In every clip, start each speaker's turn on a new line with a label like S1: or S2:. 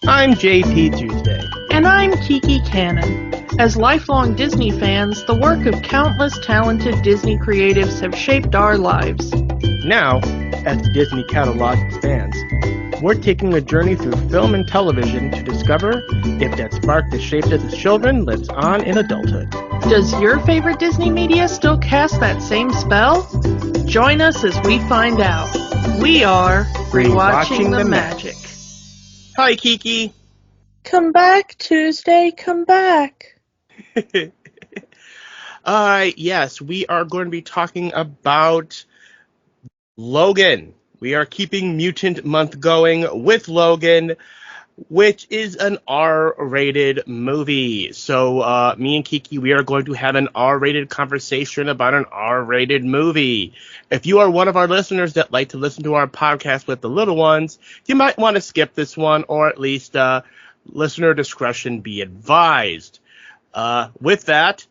S1: I'm JP Tuesday.
S2: And I'm Kiki Cannon. As lifelong Disney fans, the work of countless talented Disney creatives have shaped our lives.
S1: Now, as the Disney catalog expands, we're taking a journey through film and television to discover if that spark that shaped us as children lives on in adulthood.
S2: Does your favorite Disney media still cast that same spell? Join us as we find out. We are Rewatching the Magic.
S1: Hi, Kiki.
S2: Come back, Tuesday, come back.
S1: Yes, we are going to be talking about Logan. We are keeping Mutant Month going with Logan, which is an R-rated movie. So me and Kiki, we are going to have an R-rated conversation about an R-rated movie. If you are one of our listeners that like to listen to our podcast with the little ones, you might want to skip this one, or at least listener discretion be advised. With that,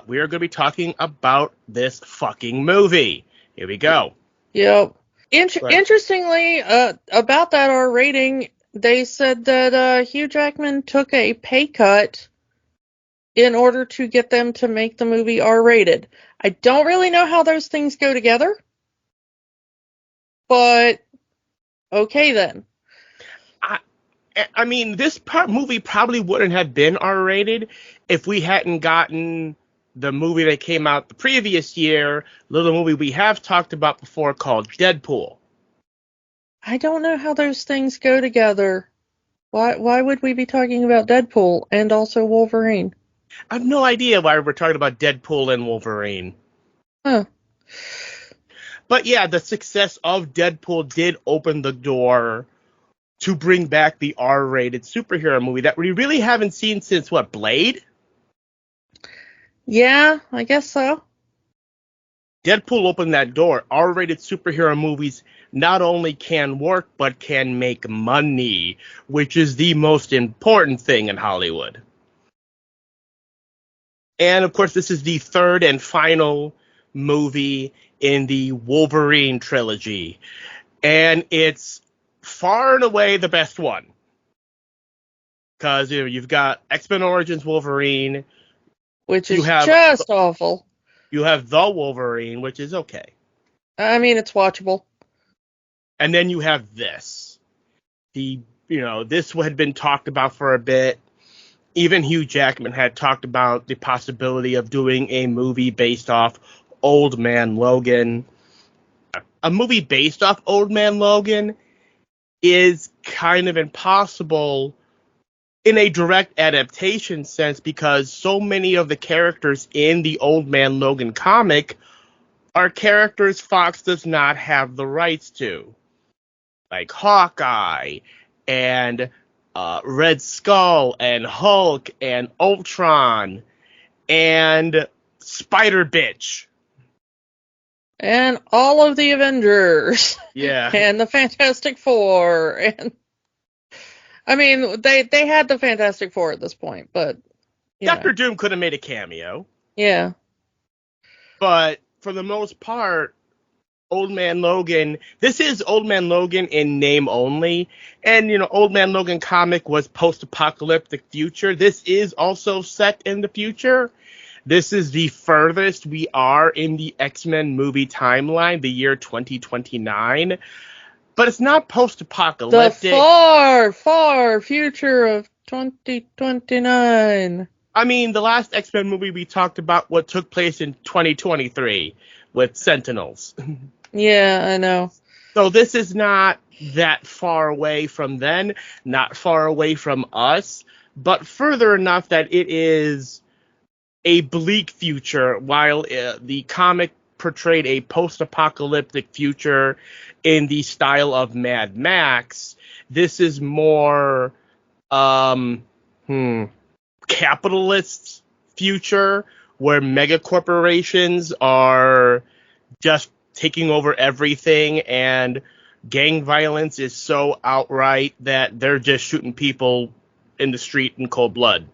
S1: we are going to be talking about this fucking movie. Here we go.
S2: Yep. Interestingly, about that R rating, they said that Hugh Jackman took a pay cut in order to get them to make the movie R-rated. I don't really know how those things go together, but okay then.
S1: I mean, this movie probably wouldn't have been R-rated if we hadn't gotten the movie that came out the previous year, little movie we have talked about before called Deadpool.
S2: I don't know how those things go together. Why would we be talking about Deadpool and also Wolverine?
S1: I have no idea why we're talking about Deadpool and Wolverine.
S2: Huh.
S1: But yeah, the success of Deadpool did open the door to bring back the R-rated superhero movie that we really haven't seen since, what, Blade?
S2: Yeah, I guess so.
S1: Deadpool opened that door. R-rated superhero movies not only can work, but can make money, which is the most important thing in Hollywood. And, of course, this is the third and final movie in the Wolverine trilogy. And it's far and away the best one. Because you've got X-Men Origins Wolverine.
S2: Which is just awful.
S1: You have The Wolverine, which is okay.
S2: I mean, it's watchable.
S1: And then you have this. This had been talked about for a bit. Even Hugh Jackman had talked about the possibility of doing a movie based off Old Man Logan. A movie based off Old Man Logan is kind of impossible in a direct adaptation sense because so many of the characters in the Old Man Logan comic are characters Fox does not have the rights to. Like Hawkeye and Red Skull and Hulk and Ultron and Spider-Bitch.
S2: And all of the Avengers.
S1: Yeah.
S2: And the Fantastic Four. And I mean, they had the Fantastic Four at this point, but
S1: Dr. Doom could have made a cameo.
S2: Yeah.
S1: But for the most part, Old Man Logan, this is Old Man Logan in name only. And, Old Man Logan comic was post-apocalyptic future. This is also set in the future. This is the furthest we are in the X-Men movie timeline, the year 2029. But it's not post-apocalyptic.
S2: The far, far future of 2029.
S1: I mean, the last X-Men movie we talked about what took place in 2023 with Sentinels.
S2: Yeah, I know.
S1: So this is not that far away from then, not far away from us, but further enough that it is a bleak future, while the comic portrayed a post-apocalyptic future in the style of Mad Max. This is more capitalist future where mega corporations are just taking over everything and gang violence is so outright that they're just shooting people in the street in cold blood.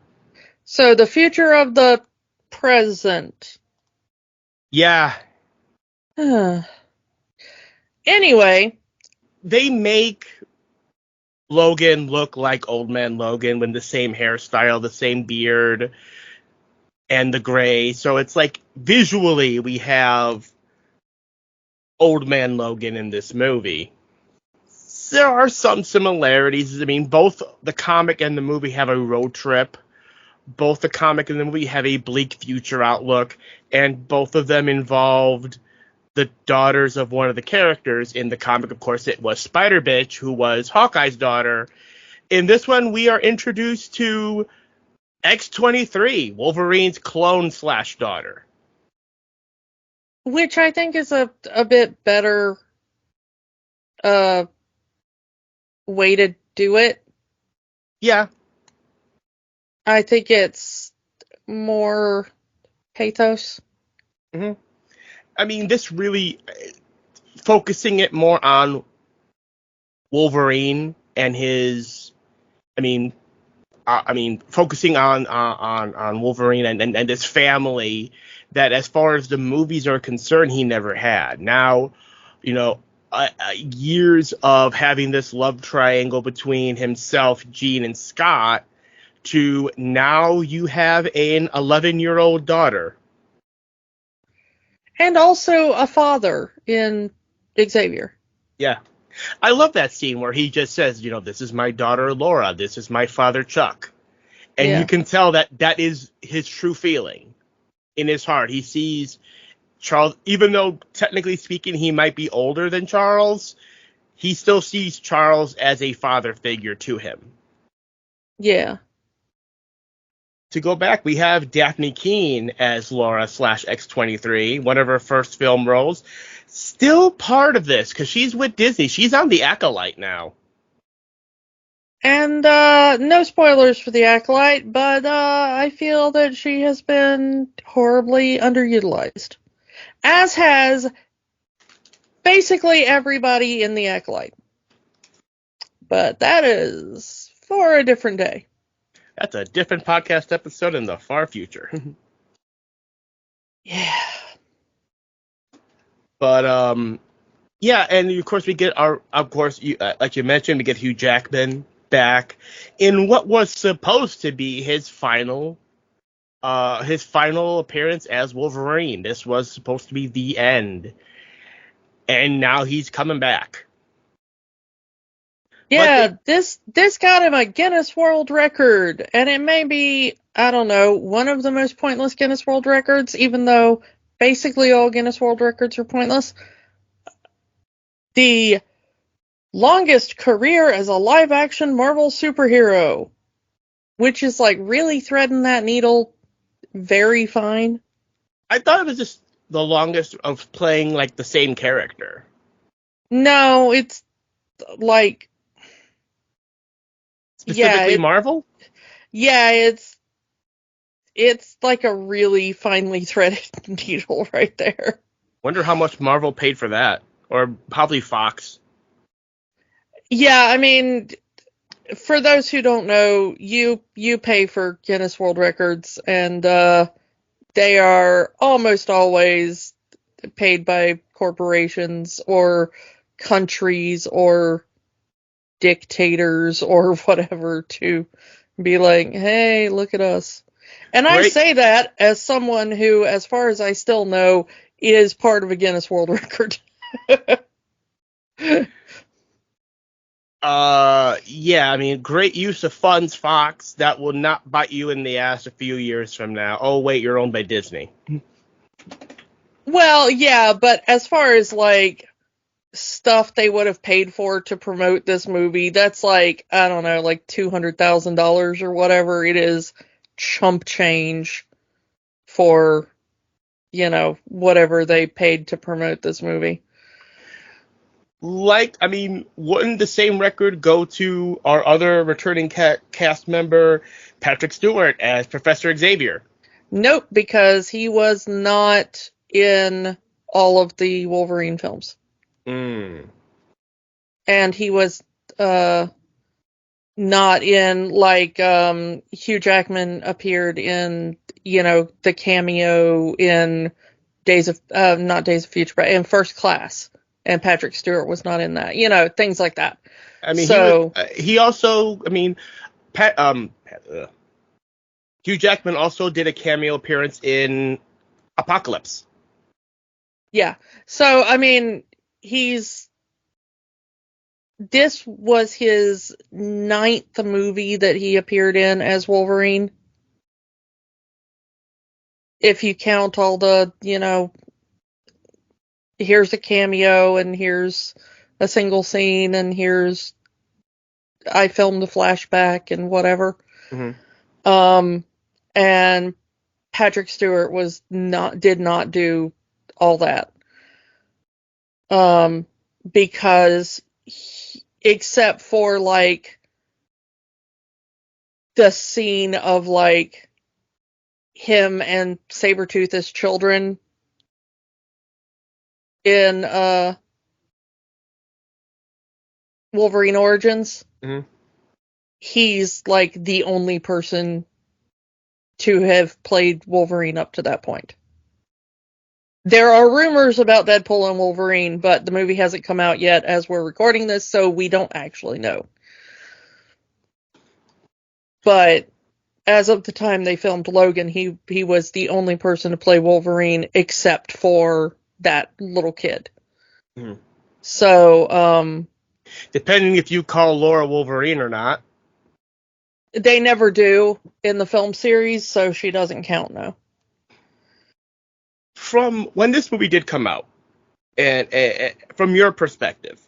S2: So the future of the present.
S1: Yeah.
S2: Anyway.
S1: They make Logan look like Old Man Logan with the same hairstyle, the same beard, and the gray. So it's like visually we have Old Man Logan in this movie. There are some similarities. I mean, both the comic and the movie have a road trip. Both the comic and the movie have a bleak future outlook, and both of them involved the daughters of one of the characters. In the comic, of course, it was Spider Bitch, who was Hawkeye's daughter. In this one, we are introduced to X-23, Wolverine's clone / daughter.
S2: Which I think is a bit better way to do it.
S1: Yeah.
S2: I think it's more pathos.
S1: Mm-hmm. I mean, this really focusing it more on Wolverine and his. Focusing on Wolverine and his family. That, as far as the movies are concerned, he never had. Now, years of having this love triangle between himself, Jean, and Scott. To now you have an 11-year-old daughter.
S2: And also a father in Xavier.
S1: Yeah. I love that scene where he just says, this is my daughter Laura, this is my father Chuck. And you can tell that is his true feeling in his heart. He sees Charles, even though technically speaking he might be older than Charles, he still sees Charles as a father figure to him.
S2: Yeah.
S1: To go back, we have Daphne Keane as Laura / X-23, one of her first film roles. Still part of this, because she's with Disney. She's on The Acolyte now.
S2: And no spoilers for The Acolyte, but I feel that she has been horribly underutilized. As has basically everybody in The Acolyte. But that is for a different day.
S1: That's a different podcast episode in the far future.
S2: Yeah.
S1: But, yeah, and of course we get like you mentioned, we get Hugh Jackman back in what was supposed to be his final appearance as Wolverine. This was supposed to be the end. And now he's coming back.
S2: Yeah, this got him a Guinness World Record, and it may be, I don't know, one of the most pointless Guinness World Records, even though basically all Guinness World Records are pointless. The longest career as a live-action Marvel superhero, which is like really threading that needle very fine.
S1: I thought it was just the longest of playing like the same character.
S2: No, it's like
S1: specifically Marvel?
S2: Yeah, it's like a really finely threaded needle right there.
S1: Wonder how much Marvel paid for that. Or probably Fox.
S2: Yeah, I mean, for those who don't know, you pay for Guinness World Records, and they are almost always paid by corporations or countries or dictators or whatever to be like, hey, look at us. And I say that as someone who, as far as I still know, is part of a Guinness World Record.
S1: Yeah, I mean, great use of funds, Fox. That will not bite you in the ass a few years from now. Oh, wait, you're owned by Disney.
S2: Well, yeah, but as far as, like, stuff they would have paid for to promote this movie, that's like, I don't know, like $200,000 or whatever it is, chump change for, whatever they paid to promote this movie.
S1: Wouldn't the same record go to our other returning cast member, Patrick Stewart, as Professor Xavier?
S2: Nope, because he was not in all of the Wolverine films.
S1: Mm.
S2: And he was not in, like, Hugh Jackman appeared in, the cameo in not Days of Future, but in First Class. And Patrick Stewart was not in that. Things like that.
S1: I mean, he also, Hugh Jackman also did a cameo appearance in Apocalypse.
S2: Yeah. So, I mean, this was his 9th movie that he appeared in as Wolverine. If you count all the, here's a cameo and here's a single scene and here's I filmed the flashback and whatever.
S1: Mm-hmm.
S2: And Patrick Stewart did not do all that. Because except for like the scene of like him and Sabretooth as children in Wolverine Origins,
S1: mm-hmm.
S2: he's like the only person to have played Wolverine up to that point. There are rumors about Deadpool and Wolverine, but the movie hasn't come out yet as we're recording this, so we don't actually know. But as of the time they filmed Logan, he was the only person to play Wolverine except for that little kid.
S1: Mm-hmm.
S2: So,
S1: depending if you call Laura Wolverine or not.
S2: They never do in the film series, so she doesn't count now.
S1: From when this movie did come out, and from your perspective,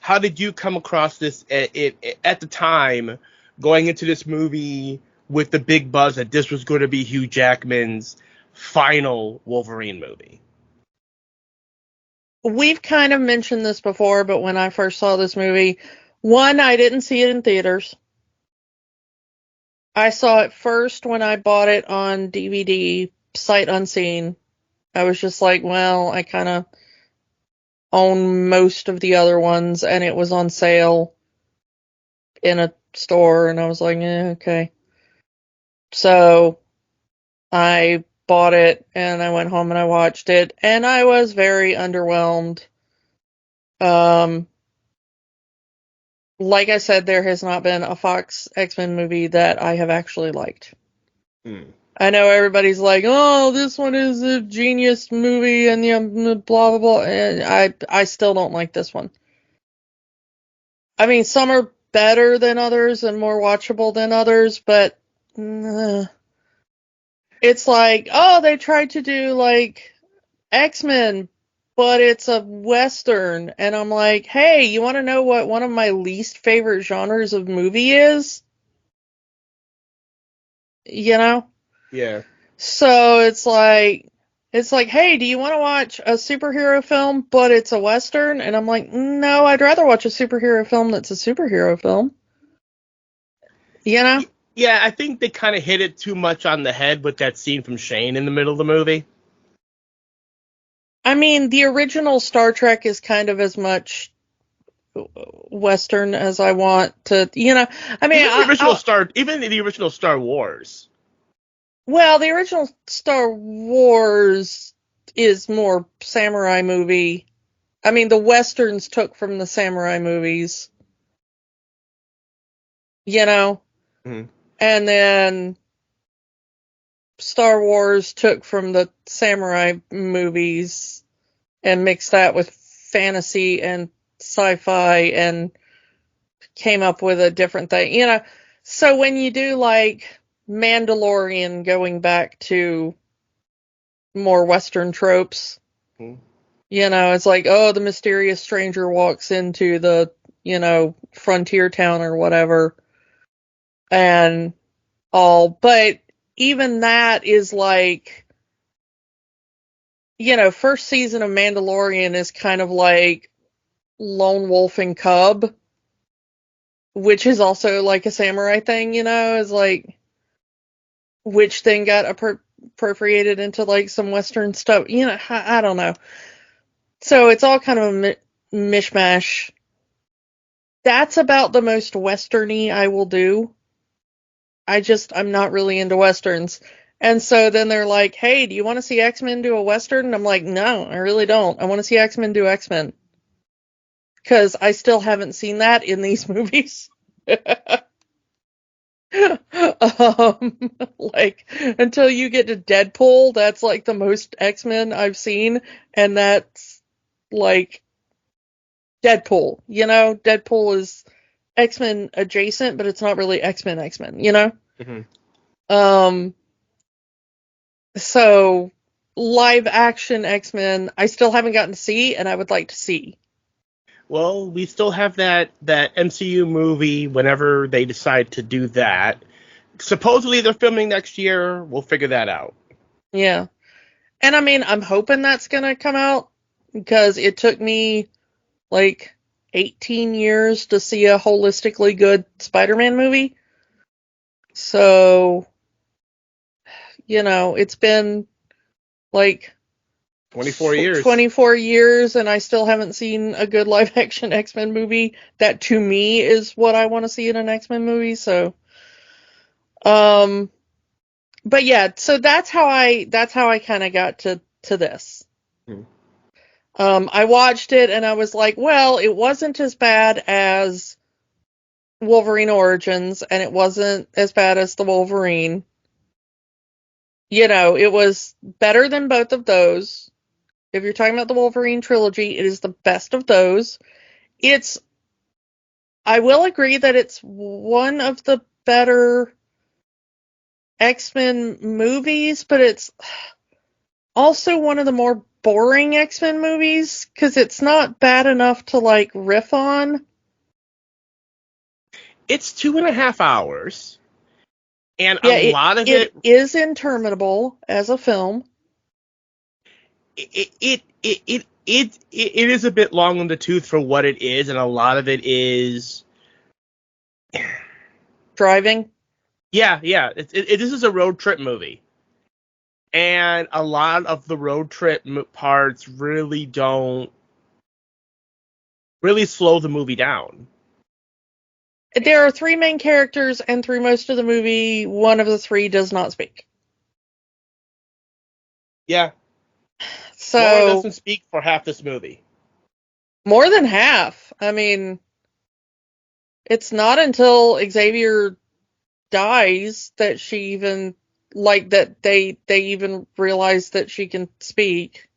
S1: how did you come across this at the time, going into this movie with the big buzz that this was going to be Hugh Jackman's final Wolverine movie?
S2: We've kind of mentioned this before, but when I first saw this movie, one, I didn't see it in theaters. I saw it first when I bought it on DVD, sight unseen. I was just like, well, I kind of own most of the other ones, and it was on sale in a store, and I was like, okay. So I bought it, and I went home and I watched it, and I was very underwhelmed. Like I said, there has not been a Fox X-Men movie that I have actually liked. I know everybody's like, oh, this one is a genius movie and blah, blah, blah. And I still don't like this one. I mean, some are better than others and more watchable than others, but it's like, oh, they tried to do like X-Men, but it's a Western. And I'm like, hey, you want to know what one of my least favorite genres of movie is?
S1: Yeah.
S2: So it's like, hey, do you want to watch a superhero film, but it's a Western? And I'm like, no, I'd rather watch a superhero film that's a superhero film.
S1: Yeah, I think they kind of hit it too much on the head with that scene from Shane in the middle of the movie.
S2: I mean, the original Star Trek is kind of as much Western as I want to, I mean,
S1: even the original Star Wars.
S2: Well, the original Star Wars is more samurai movie. I mean, the Westerns took from the samurai movies,
S1: Mm-hmm.
S2: And then Star Wars took from the samurai movies and mixed that with fantasy and sci-fi and came up with a different thing, So when you do like Mandalorian going back to more Western tropes,
S1: mm-hmm.
S2: It's like, oh, the mysterious stranger walks into the, frontier town or whatever and all, but even that is like, first season of Mandalorian is kind of like Lone Wolf and Cub, which is also like a samurai thing, is like, which then got appropriated into like some Western stuff, I don't know. So it's all kind of a mishmash. That's about the most Western-y I will do. I'm not really into Westerns. And so then they're like, hey, do you want to see X-Men do a Western? And I'm like, no, I really don't. I want to see X-Men do X-Men. because I still haven't seen that in these movies. Like, until you get to Deadpool, that's like the most X-Men I've seen, and that's like Deadpool, you know? Deadpool is X-Men adjacent, but it's not really X-Men, you know?
S1: Mm-hmm.
S2: So live action X-Men I still haven't gotten to see, and I would like to see.
S1: Well, we still have that MCU movie whenever they decide to do that. Supposedly they're filming next year. We'll figure that out.
S2: Yeah. And I mean, I'm hoping that's going to come out because it took me like 18 years to see a holistically good Spider-Man movie. So, you know, it's been like
S1: 24 years.
S2: 24 years, and I still haven't seen a good live action X-Men movie. That to me is what I want to see in an X-Men movie. So, but yeah, so that's how I kind of got to this.
S1: Hmm.
S2: I watched it and I was like, well, it wasn't as bad as Wolverine Origins, and it wasn't as bad as the Wolverine. You know, it was better than both of those. If you're talking about the Wolverine trilogy, it is the best of those. I will agree that it's one of the better X-Men movies, but it's also one of the more boring X-Men movies, because it's not bad enough to, like, riff on.
S1: It's 2.5 hours. And
S2: yeah,
S1: a lot of it
S2: is interminable as a film.
S1: It is a bit long in the tooth for what it is, and a lot of it is
S2: Driving.
S1: Yeah. This is a road trip movie, and a lot of the road trip parts really don't really slow the movie down.
S2: There are three main characters, and through most of the movie, one of the three does not speak.
S1: Yeah.
S2: So
S1: Laura doesn't speak for half this movie.
S2: More than half. I mean, it's not until Xavier dies that she even, like, that they even realize that she can speak.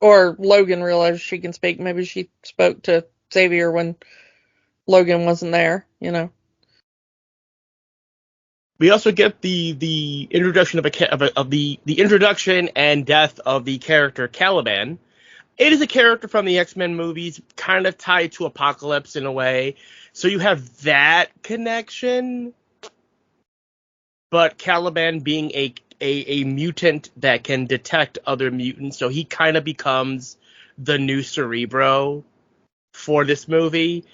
S2: Or Logan realizes she can speak. Maybe she spoke to Xavier when Logan wasn't there, you know.
S1: We also get the introduction of the introduction and death of the character Caliban. It is a character from the X-Men movies, kind of tied to Apocalypse in a way. So you have that connection. But Caliban being a mutant that can detect other mutants, so he kind of becomes the new Cerebro for this movie.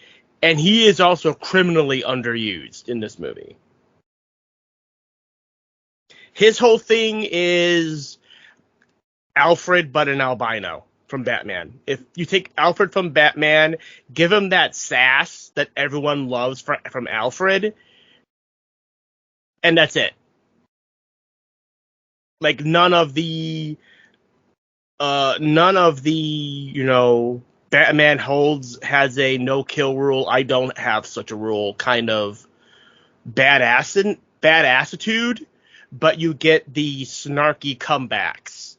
S1: And he is also criminally underused in this movie. His whole thing is Alfred, but an albino from Batman. If you take Alfred from Batman, give him that sass that everyone loves from Alfred, and that's it. Like none of the, you know, Batman has a no kill rule. I don't have such a rule. Kind of badassitude, but you get the snarky comebacks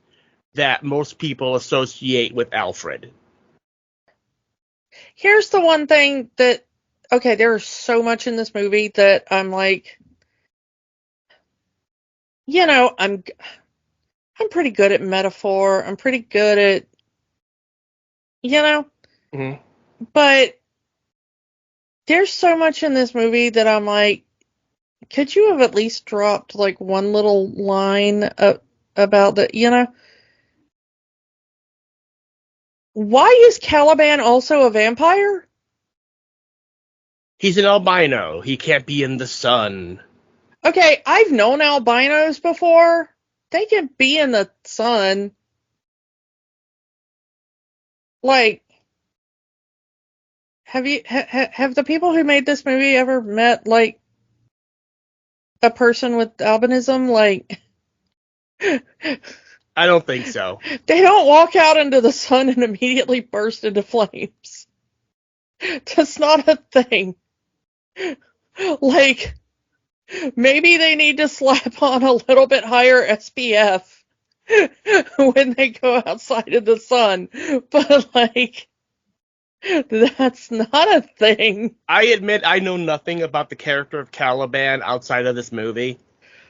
S1: that most people associate with Alfred.
S2: Here's the one thing that, okay, there's so much in this movie that I'm like, you know, I'm pretty good at metaphor. I'm pretty good at, you know,
S1: Mm-hmm.
S2: but there's so much in this movie that I'm like, could you have at least dropped like one little line about the, you know? Why is Caliban also a vampire?
S1: He's an albino. He can't be in the sun.
S2: Okay, I've known albinos before. They can be in the sun. Like, have the people who made this movie ever met like a person with albinism? Like,
S1: I don't think so.
S2: they don't walk out into the sun and immediately burst into flames. That's not a thing. Like, maybe they need to slap on a little bit higher SPF when they go outside of the sun. But, like, that's not a thing.
S1: I admit I know nothing about the character of Caliban outside of this movie.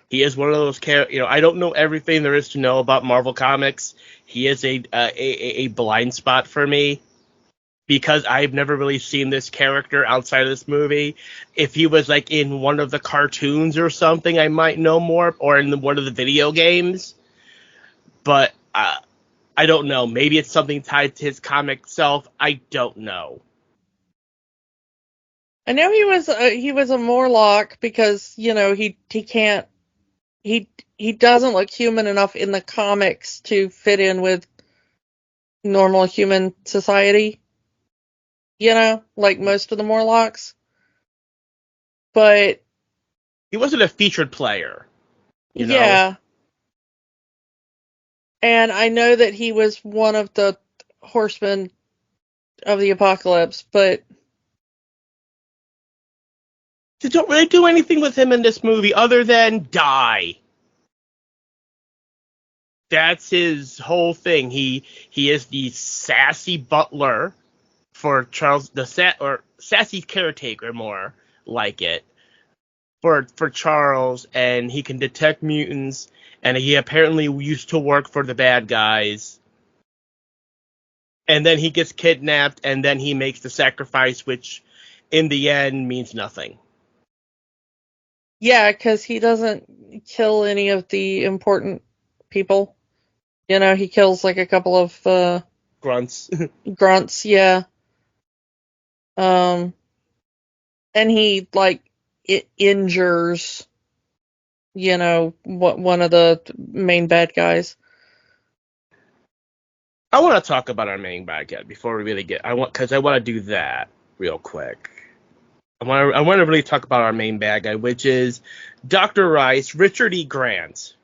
S1: He is one of those I don't know everything there is to know about Marvel Comics. He is a blind spot for me because I've never really seen this character outside of this movie. If he was like in one of the cartoons or something, I might know more, or in one of the video games. But I don't know. Maybe it's something tied to his comic self. I don't know.
S2: I know he was a Morlock because he can't he doesn't look human enough in the comics to fit in with normal human society. Like most of the Morlocks. But
S1: he wasn't a featured player.
S2: Yeah. And I know that he was one of the horsemen of the apocalypse, but
S1: they don't really do anything with him in this movie other than die. That's his whole thing. He is the sassy butler for Charles, or sassy caretaker, more like it, for Charles, and he can detect mutants, and he apparently used to work for the bad guys. And then he gets kidnapped, and then he makes the sacrifice, which in the end means nothing.
S2: Yeah, because he doesn't kill any of the important people. He kills like a couple of
S1: grunts.
S2: Grunts, yeah. And he it injures one of the main bad guys.
S1: I want to talk about our main bad guy before we really because I want to do that real quick. I want to really talk about our main bad guy, which is Dr. Rice, Richard E. Grant.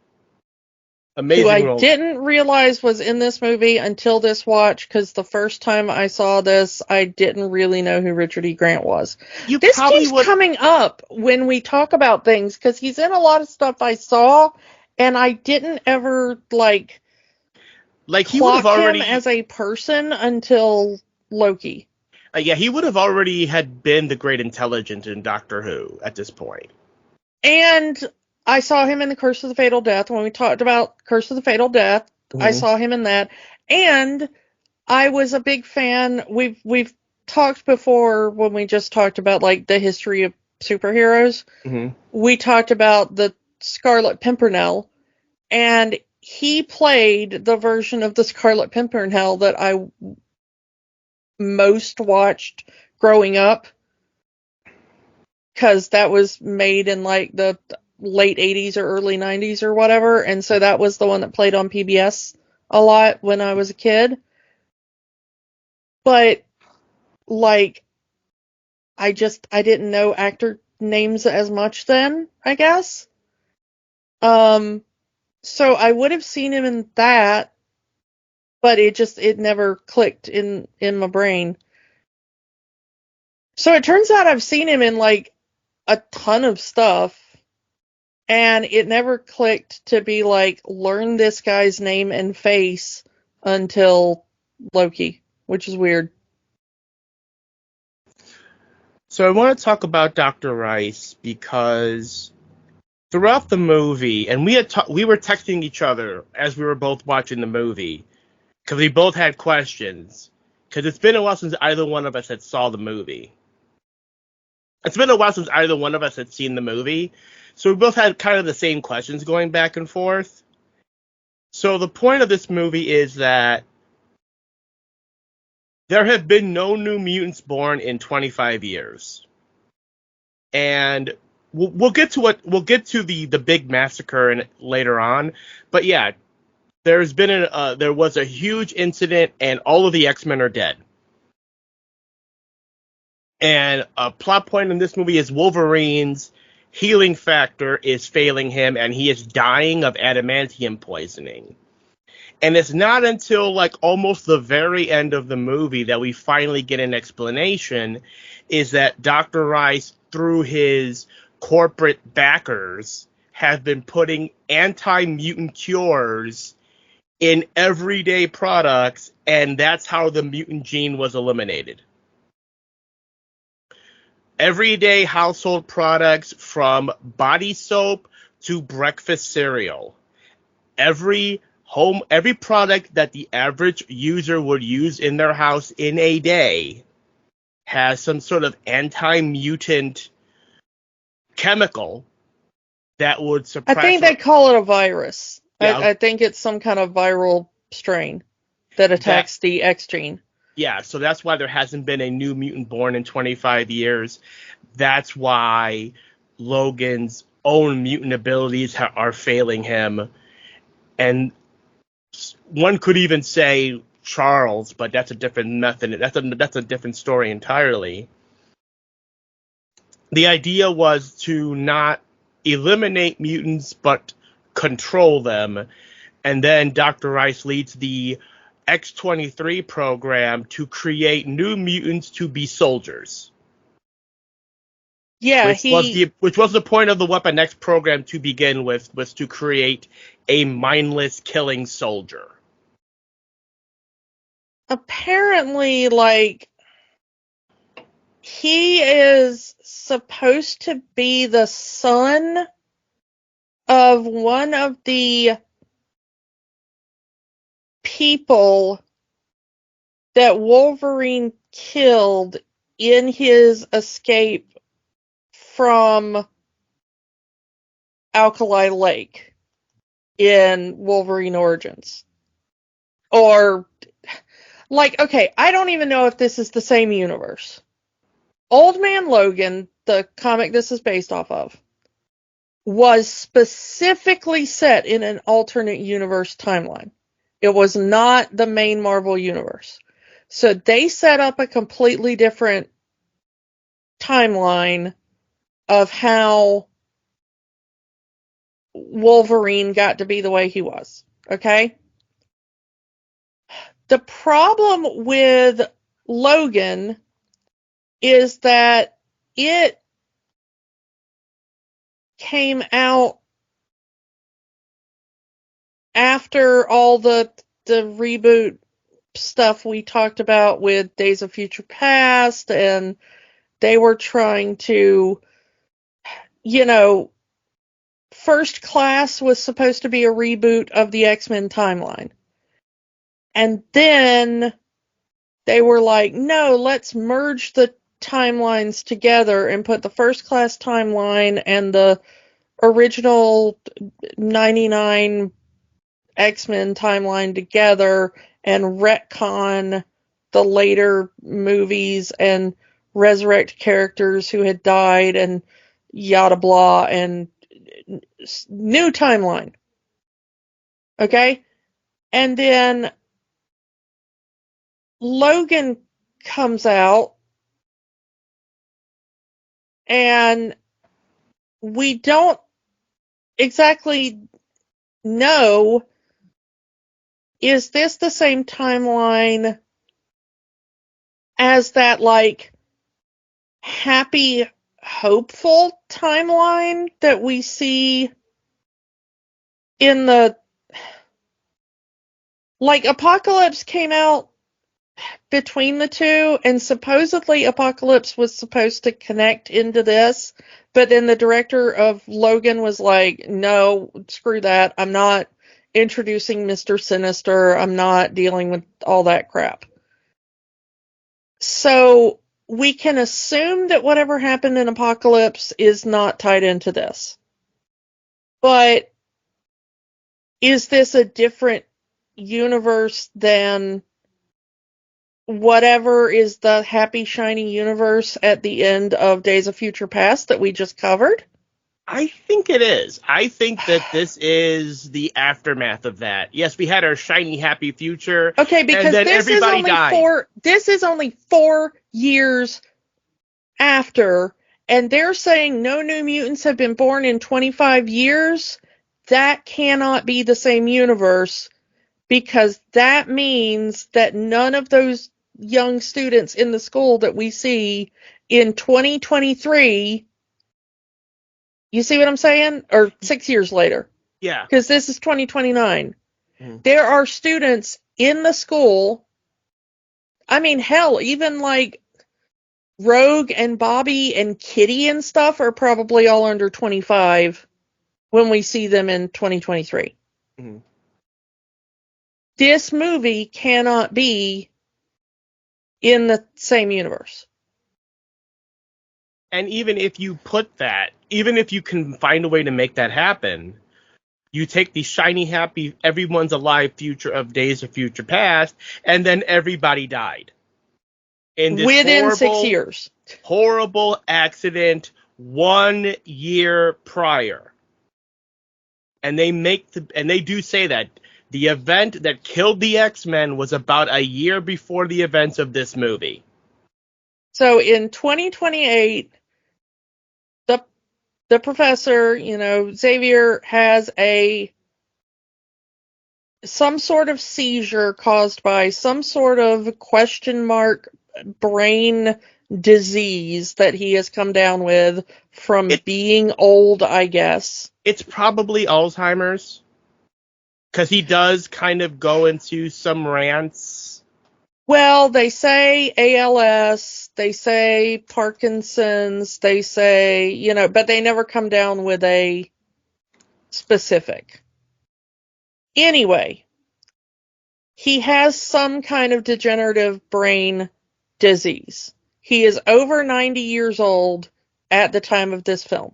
S1: Amazing role.
S2: Who I didn't realize was in this movie until this watch, because the first time I saw this, I didn't really know who Richard E. Grant was. This keeps coming up when we talk about things, because he's in a lot of stuff I saw, and I didn't ever,
S1: he would have already
S2: him as a person until Loki.
S1: Yeah, he would have already had been the great intelligent in Doctor Who at this point.
S2: And I saw him in the Curse of the Fatal Death. When we talked about Curse of the Fatal Death, mm-hmm. I saw him in that. And I was a big fan. We've talked before when we just talked about the history of superheroes. Mm-hmm. We talked about the Scarlet Pimpernel, and he played the version of the Scarlet Pimpernel that I most watched growing up, because that was made in the late 80s or early 90s or whatever, and so that was the one that played on PBS a lot when I was a kid. But I didn't know actor names as much then, I guess. So I would have seen him in that, but it never clicked in my brain. So it turns out I've seen him in a ton of stuff, and it never clicked to be learn this guy's name and face until Loki, which is weird.
S1: So I want to talk about Dr. Rice because throughout the movie, and we were texting each other as we were both watching the movie, because we both had questions, because it's been a while since either one of us had saw the movie. It's been a while since either one of us had seen the movie, so we both had kind of the same questions going back and forth. So the point of this movie is that there have been no new mutants born in 25 years. And we'll get to the big massacre later on, but yeah, there was a huge incident and all of the X-Men are dead. And a plot point in this movie is Wolverine's healing factor is failing him, and he is dying of adamantium poisoning. And it's not until like almost the very end of the movie that we finally get an explanation, is that Dr. Rice, through his corporate backers, have been putting anti-mutant cures in everyday products, and that's how the mutant gene was eliminated. Everyday household products, from body soap to breakfast cereal. Every product that the average user would use in their house in a day has some sort of anti-mutant chemical that would suppress.
S2: I think they call it a virus.
S1: Yeah.
S2: I think it's some kind of viral strain that attacks the X gene.
S1: Yeah, so that's why there hasn't been a new mutant born in 25 years. That's why Logan's own mutant abilities are failing him. And one could even say Charles, but that's a different method. That's a different story entirely. The idea was to not eliminate mutants, but control them. And then Dr. Rice leads the X-23 program to create new mutants to be soldiers.
S2: Yeah,
S1: which was the point of the Weapon X program to begin with, was to create a mindless killing soldier.
S2: Apparently, like, he is supposed to be the son of one of the people that Wolverine killed in his escape from Alkali Lake in Wolverine Origins. Or, like, okay, I don't even know if this is the same universe. Old Man Logan, the comic this is based off of, was specifically set in an alternate universe timeline. It was not the main Marvel universe. So they set up a completely different timeline of how Wolverine got to be the way he was. Okay? The problem with Logan is that it came out after all the reboot stuff we talked about with Days of Future Past, and they were trying to, First Class was supposed to be a reboot of the X-Men timeline. And then they were like, no, let's merge the timelines together and put the First Class timeline and the original 99 X-Men timeline together and retcon the later movies and resurrect characters who had died and yada blah and new timeline. Okay? And then Logan comes out and we don't exactly know, is this the same timeline as that, like, happy, hopeful timeline that we see in the, like, Apocalypse came out between the two, and supposedly Apocalypse was supposed to connect into this, but then the director of Logan was like, no, screw that, I'm not introducing Mr. Sinister, I'm not dealing with all that crap. So we can assume that whatever happened in Apocalypse is not tied into this. But is this a different universe than whatever is the happy, shiny universe at the end of Days of Future Past that we just covered?
S1: I think it is. I think that this is the aftermath of that. Yes, we had our shiny, happy future.
S2: Okay, because
S1: and then
S2: this is
S1: everybody
S2: only
S1: died.
S2: This is only 4 years after, and they're saying no new mutants have been born in 25 years. That cannot be the same universe, because that means that none of those young students in the school that we see in 2023, you see what I'm saying? Or 6 years later.
S1: Yeah.
S2: Because this is 2029.
S1: Mm-hmm.
S2: There are students in the school. I mean, hell, even like Rogue and Bobby and Kitty and stuff are probably all under 25 when we see them in 2023.
S1: Mm-hmm.
S2: This movie cannot be in the same universe.
S1: And even if you put that, even if you can find a way to make that happen, you take the shiny, happy, everyone's alive future of Days of Future Past, and then everybody died. In this
S2: within 6 years.
S1: Horrible accident 1 year prior. And they do say that the event that killed the X-Men was about a year before the events of this movie.
S2: So in 2028, the professor, Xavier has some sort of seizure caused by some sort of question mark brain disease that he has come down with from being old, I guess.
S1: It's probably Alzheimer's, because he does kind of go into some rants.
S2: Well, they say ALS, they say Parkinson's, they say, but they never come down with a specific. Anyway, he has some kind of degenerative brain disease. He is over 90 years old at the time of this film.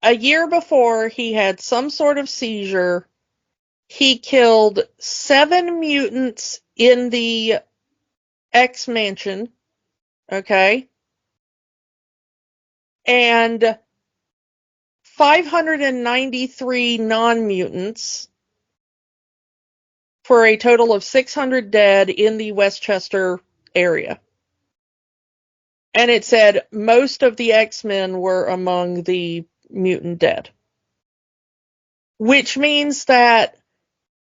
S2: A year before, he had some sort of seizure. He killed 7 mutants in the X Mansion, okay? And 593 non-mutants, for a total of 600 dead in the Westchester area. And it said most of the X-Men were among the mutant dead. Which means that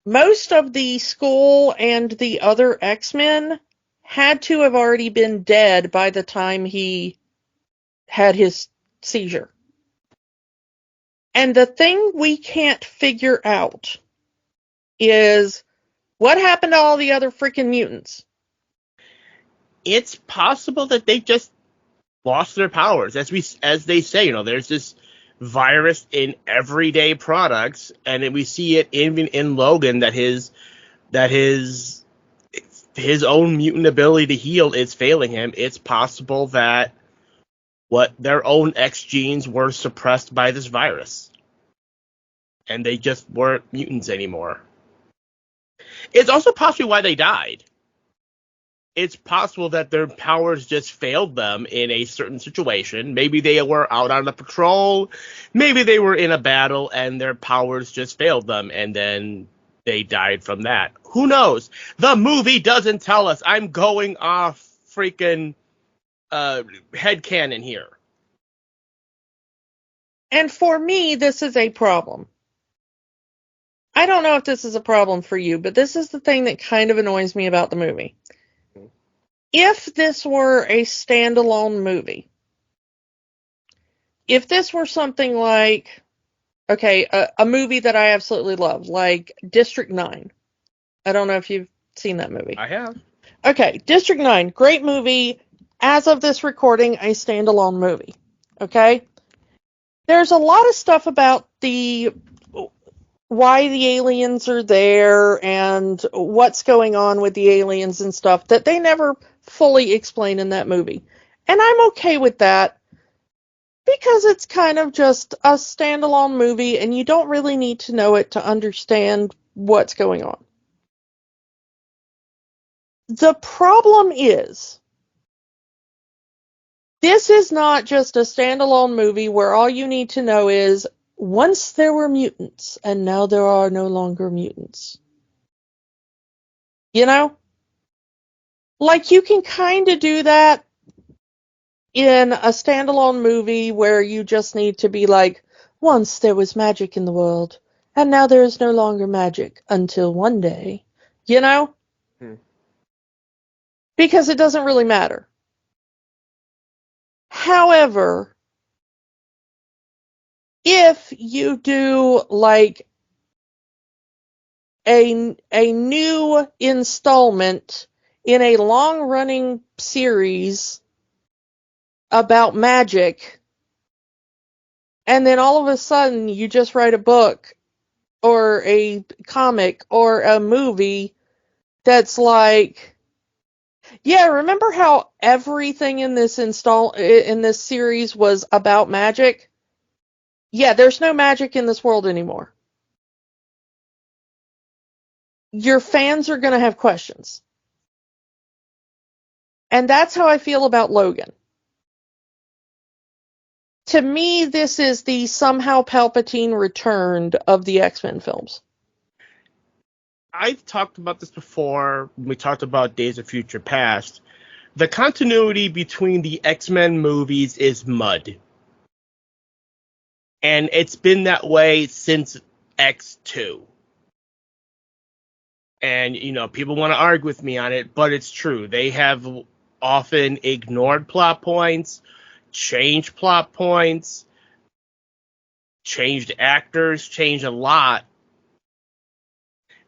S2: most of the school and the other X-Men had to have already been dead by the time he had his seizure. And the thing we can't figure out is what happened to all the other freaking mutants?
S1: It's possible that they just lost their powers. As they say, there's this virus in everyday products, and we see it even in Logan that his own mutant ability to heal is failing him. It's possible that their own X genes were suppressed by this virus, and they just weren't mutants anymore. It's also possibly why they died. It's possible that their powers just failed them in a certain situation. Maybe they were out on a patrol. Maybe they were in a battle and their powers just failed them, and then they died from that. Who knows? The movie doesn't tell us. I'm going off freaking headcanon here.
S2: And for me, this is a problem. I don't know if this is a problem for you, but this is the thing that kind of annoys me about the movie. If this were a standalone movie, if this were something like, a movie that I absolutely love, like District 9. I don't know if you've seen that movie.
S1: I have.
S2: Okay, District 9, great movie. As of this recording, a standalone movie. Okay? There's a lot of stuff about why the aliens are there and what's going on with the aliens and stuff that they never fully explain in that movie. And I'm okay with that because it's kind of just a standalone movie and you don't really need to know it to understand what's going on. The problem is, this is not just a standalone movie where all you need to know is once there were mutants, and now there are no longer mutants. Like, you can kind of do that in a standalone movie where you just need to be like, once there was magic in the world, and now there is no longer magic until one day. You know? Because it doesn't really matter. However, if you do like a new installment in a long-running series about magic, and then all of a sudden you just write a book or a comic or a movie that's like, yeah, remember how everything in this series was about magic? Yeah, there's no magic in this world anymore. Your fans are going to have questions. And that's how I feel about Logan. To me, this is the somehow Palpatine returned of the X-Men films.
S1: I've talked about this before when we talked about Days of Future Past. The continuity between the X-Men movies is mud. And it's been that way since X2. And, people want to argue with me on it, but it's true. They have often ignored plot points, changed plot points, changed actors, changed a lot.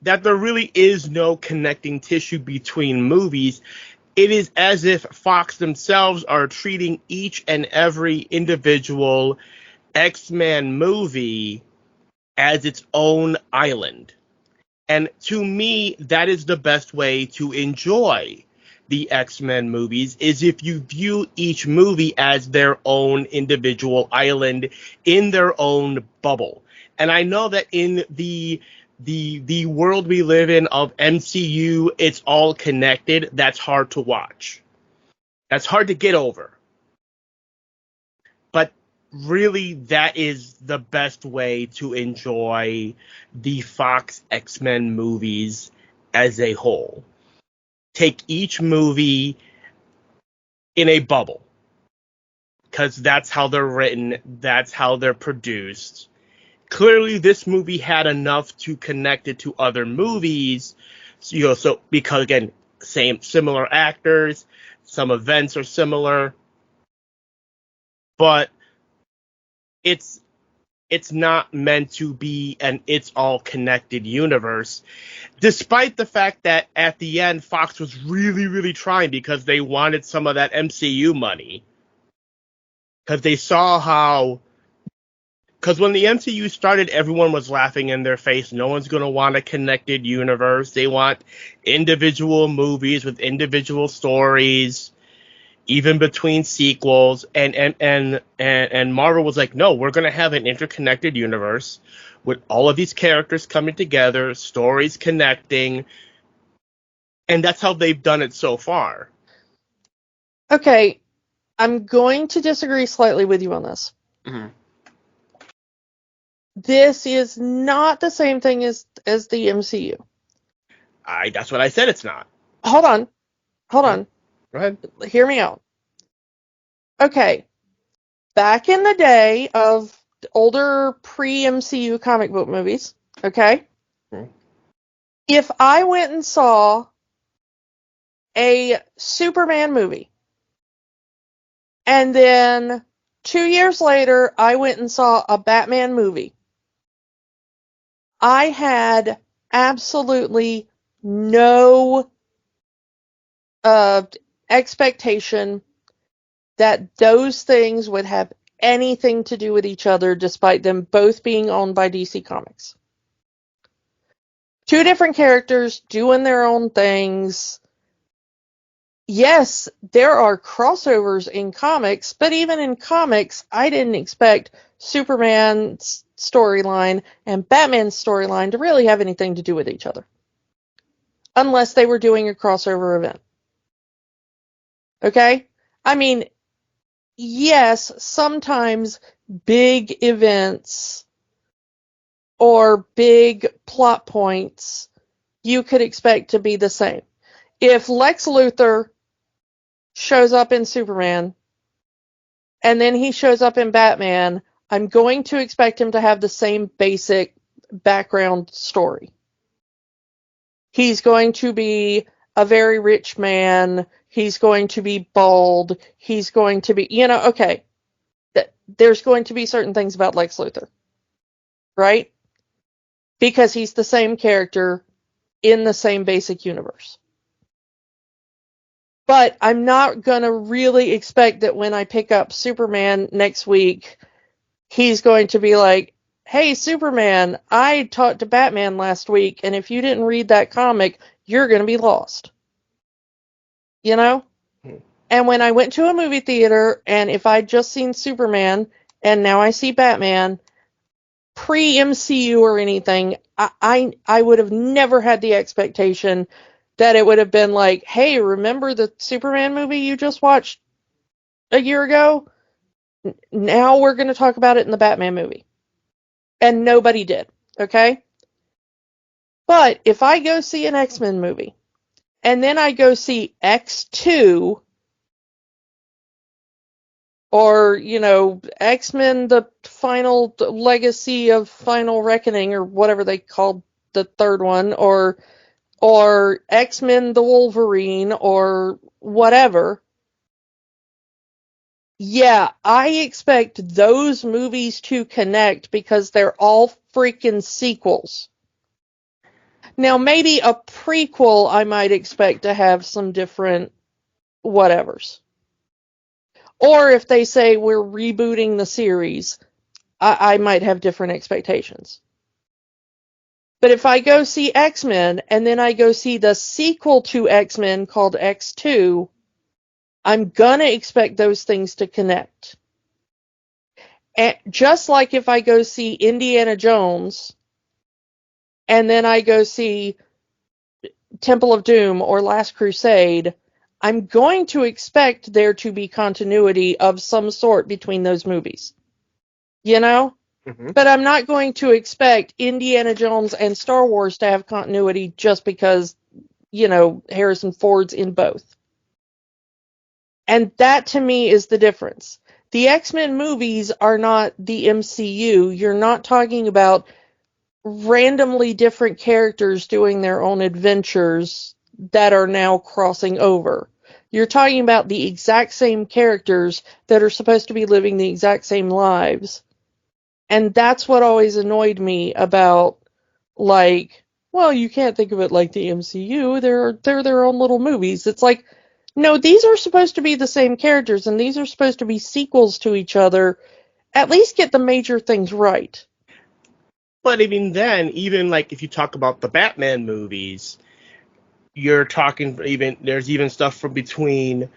S1: That there really is no connecting tissue between movies. It is as if Fox themselves are treating each and every individual X-Men movie as its own island. And to me, that is the best way to enjoy the X-Men movies, is if you view each movie as their own individual island in their own bubble. And I know that in the world we live in of MCU, it's all connected. That's hard to watch. That's hard to get over. But really, that is the best way to enjoy the Fox X-Men movies as a whole. Take each movie in a bubble, because that's how they're written, that's how they're produced. Clearly, this movie had enough to connect it to other movies, so because again, similar actors, some events are similar, but it's not meant to be an it's all connected universe, despite the fact that at the end Fox was really, really trying, because they wanted some of that MCU money. Because they saw because when the MCU started, everyone was laughing in their face. No one's going to want a connected universe. They want individual movies with individual stories, even between sequels, and Marvel was like, no, we're going to have an interconnected universe with all of these characters coming together, stories connecting, and that's how they've done it so far.
S2: Okay, I'm going to disagree slightly with you on this.
S1: Mm-hmm.
S2: This is not the same thing as the MCU.
S1: That's what I said it's not.
S2: Hold on.
S1: Go ahead.
S2: Hear me out. Okay. Back in the day of older pre-MCU comic book movies, okay?
S1: Mm-hmm.
S2: If I went and saw a Superman movie, and then 2 years later I went and saw a Batman movie, I had absolutely no expectation that those things would have anything to do with each other, despite them both being owned by DC Comics. Two different characters doing their own things. Yes, there are crossovers in comics, but even in comics, I didn't expect Superman's storyline and Batman's storyline to really have anything to do with each other. Unless they were doing a crossover event. Okay? I mean, yes, sometimes big events or big plot points you could expect to be the same. If Lex Luthor shows up in Superman and then he shows up in Batman, I'm going to expect him to have the same basic background story. He's going to be a very rich man. He's going to be bald. He's going to be, okay. There's going to be certain things about Lex Luthor, right? Because he's the same character in the same basic universe. But I'm not going to really expect that when I pick up Superman next week, he's going to be like, hey, Superman, I talked to Batman last week, and if you didn't read that comic, you're going to be lost. And when I went to a movie theater, and if I'd just seen Superman, and now I see Batman, pre-MCU or anything, I would have never had the expectation that it would have been like, hey, remember the Superman movie you just watched a year ago? Now we're going to talk about it in the Batman movie. And nobody did, okay? But if I go see an X-Men movie, and then I go see X2, or, X-Men, the final legacy of Final Reckoning, or whatever they called the third one, or X-Men, the Wolverine, or whatever. Yeah, I expect those movies to connect because they're all freaking sequels. Now, maybe a prequel I might expect to have some different whatevers. Or if they say we're rebooting the series, I might have different expectations. But if I go see X-Men, and then I go see the sequel to X-Men called X2, I'm gonna expect those things to connect. And just like if I go see Indiana Jones, and then I go see Temple of Doom or Last Crusade, I'm going to expect there to be continuity of some sort between those movies.
S1: Mm-hmm.
S2: But I'm not going to expect Indiana Jones and Star Wars to have continuity just because, Harrison Ford's in both. And that, to me, is the difference. The X-Men movies are not the MCU. You're not talking about randomly different characters doing their own adventures that are now crossing over. You're talking about the exact same characters that are supposed to be living the exact same lives. And that's what always annoyed me about, you can't think of it like the MCU. They're their own little movies. It's like, no, these are supposed to be the same characters, and these are supposed to be sequels to each other. At least get the major things right.
S1: But even then, if you talk about the Batman movies, you're talking there's even stuff from between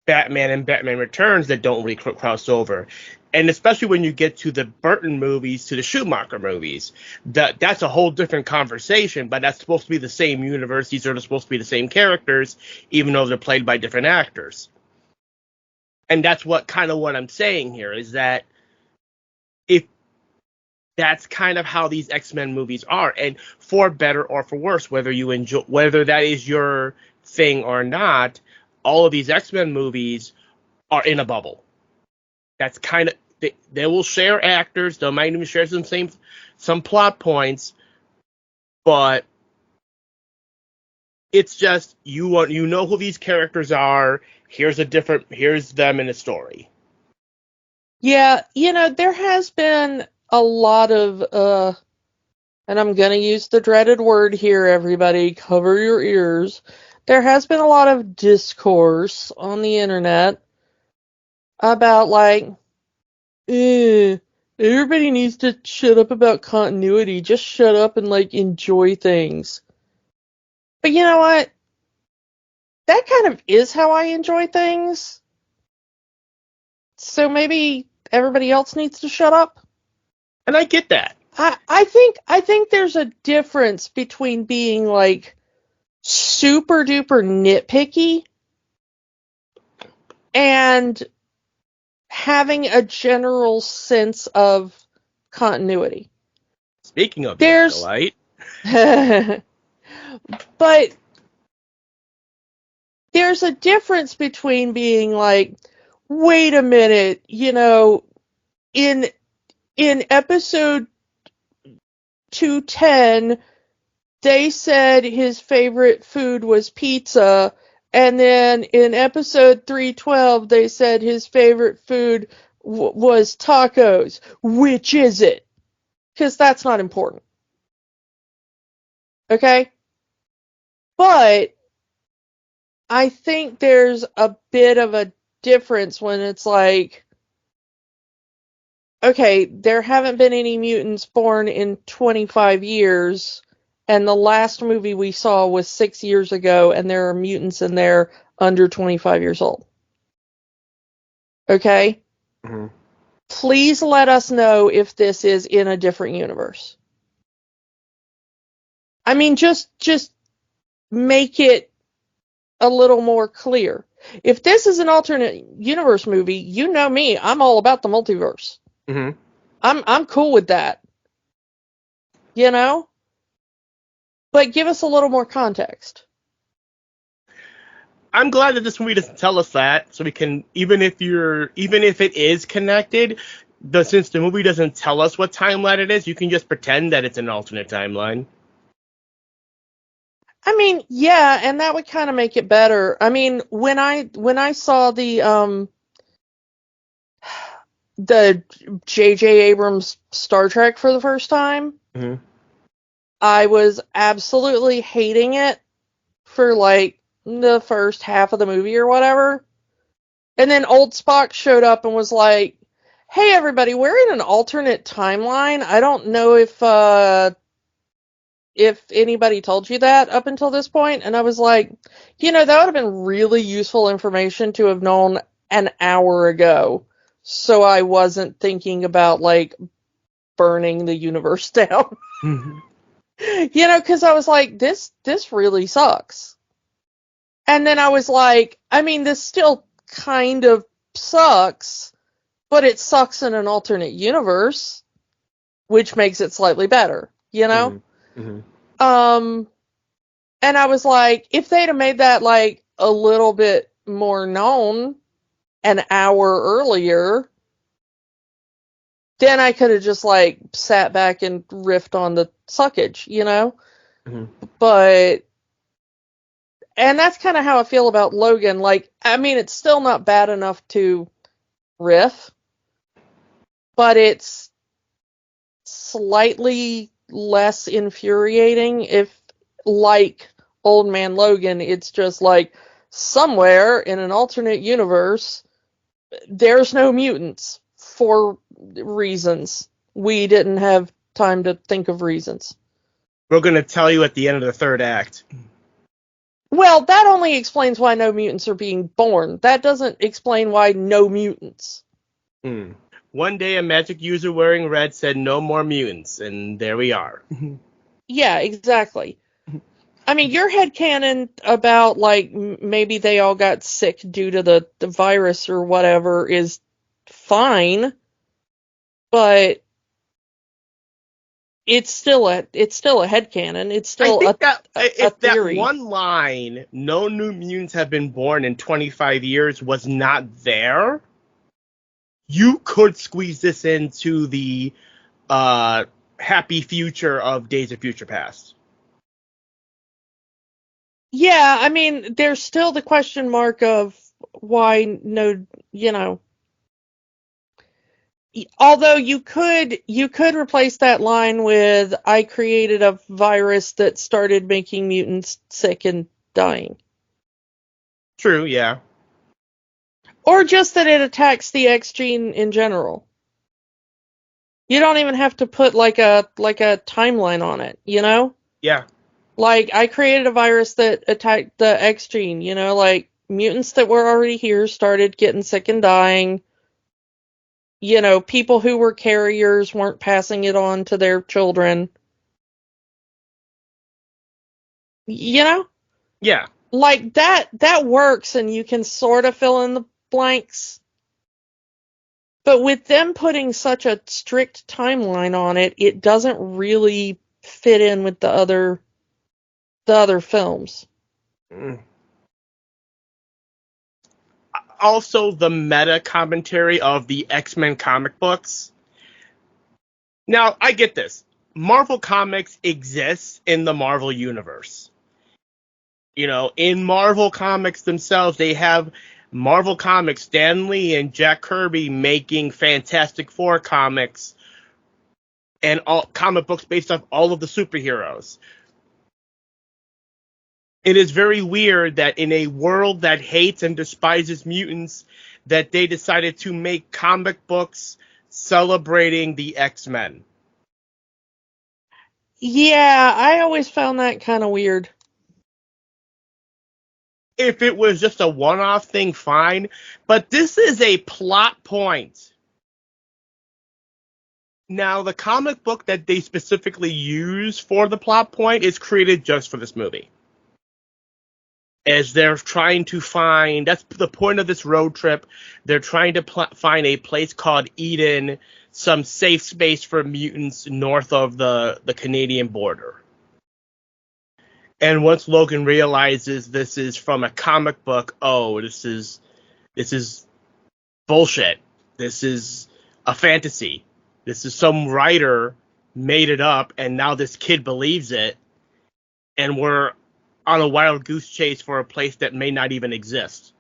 S1: Batman and Batman Returns that don't really cross over. And especially when you get to the Burton movies, to the Schumacher movies, that's a whole different conversation, but that's supposed to be the same universe. These are supposed to be the same characters, even though they're played by different actors. And that's what I'm saying here, is that if that's kind of how these X-Men movies are, and for better or for worse, whether that is your thing or not, all of these X-Men movies are in a bubble. That's kind of, they will share actors, they might even share some plot points, but it's just you know who these characters are. Here's them in a story.
S2: Yeah, there has been a lot of and I'm gonna use the dreaded word here, everybody, cover your ears. There has been a lot of discourse on the internet about everybody needs to shut up about continuity. Just shut up and enjoy things. But you know what? That kind of is how I enjoy things. So maybe everybody else needs to shut up.
S1: And I get that.
S2: I think there's a difference between being super duper nitpicky and having a general sense of continuity.
S1: Speaking of
S2: delight. But there's a difference between being wait a minute, in episode 210, they said his favorite food was pizza, and then in episode 312, they said his favorite food was tacos. Which is it? Because that's not important. Okay? But I think there's a bit of a difference when it's like, okay, there haven't been any mutants born in 25 years, and the last movie we saw was 6 years ago, and there are mutants in there under 25 years old. Okay?
S1: Mm-hmm.
S2: Please let us know if this is in a different universe. I mean, just make it a little more clear. If this is an alternate universe movie, you know me, I'm all about the multiverse.
S1: Mm-hmm.
S2: I'm cool with that. You know? But give us a little more context.
S1: I'm glad that this movie doesn't tell us that, so we can, even if it is connected, since the movie doesn't tell us what timeline it is, you can just pretend that it's an alternate timeline.
S2: I mean, yeah, and that would kind of make it better. I mean, when I saw the J.J. Abrams Star Trek for the first time,
S1: Mm-hmm.
S2: I was absolutely hating it for like the first half of the movie or whatever. And then old Spock showed up and was like, "Hey everybody, we're in an alternate timeline. I don't know if anybody told you that up until this point." And I was like, that would have been really useful information to have known an hour ago. So I wasn't thinking about like burning the universe down.
S1: Mm-hmm.
S2: Because I was like, this really sucks. And then I was like, I mean, this still kind of sucks, but it sucks in an alternate universe, which makes it slightly better,
S1: Mm-hmm. Mm-hmm.
S2: And I was like, if they'd have made that like a little bit more known an hour earlier, then I could have just like sat back and riffed on the suckage,
S1: Mm-hmm.
S2: But, and that's kind of how I feel about Logan. Like, I mean, it's still not bad enough to riff, but it's slightly less infuriating if, like Old Man Logan, it's just like somewhere in an alternate universe, there's no mutants for reasons. We didn't have time to think of reasons.
S1: We're going to tell you at the end of the third act.
S2: Well, that only explains why no mutants are being born. That doesn't explain why no mutants.
S1: One day a magic user wearing red said no more mutants, and there we are.
S2: Yeah, exactly. I mean, your headcanon about, like, maybe they all got sick due to the virus or whatever is fine, but it's still a headcanon. It's still
S1: I think that
S2: a
S1: if
S2: theory.
S1: That one line, no new mutants have been born in 25 years, was not there, you could squeeze this into the happy future of Days of Future Past.
S2: Yeah, I mean, there's still the question mark of why no, although you could replace that line with, I created a virus that started making mutants sick and dying.
S1: True, yeah.
S2: Or just that it attacks the X gene in general. You don't even have to put like a timeline on it,
S1: Yeah.
S2: Like, I created a virus that attacked the X gene, like mutants that were already here started getting sick and dying. People who were carriers weren't passing it on to their children.
S1: Yeah.
S2: Like that works, and you can sort of fill in the blanks. But with them putting such a strict timeline on it, it doesn't really fit in with the other films.
S1: Also, the meta commentary of the X-Men comic books. Now, I get this. Marvel Comics exists in the Marvel Universe. You know, in Marvel Comics themselves, they have Marvel Comics, Stan Lee and Jack Kirby making Fantastic Four comics and all comic books based off all of the superheroes. It is very weird that in a world that hates and despises mutants, that they decided to make comic books celebrating the X-Men.
S2: Yeah, I always found that kind of weird.
S1: If it was just a one-off thing, fine. But this is a plot point. Now, the comic book that they specifically use for the plot point is created just for this movie. As they're trying to find, that's the point of this road trip, they're trying to find a place called Eden, some safe space for mutants north of the Canadian border. And once Logan realizes this is from a comic book, oh, this is bullshit. This is a fantasy. This is some writer made it up, and now this kid believes it, and we're on a wild goose chase for a place that may not even exist.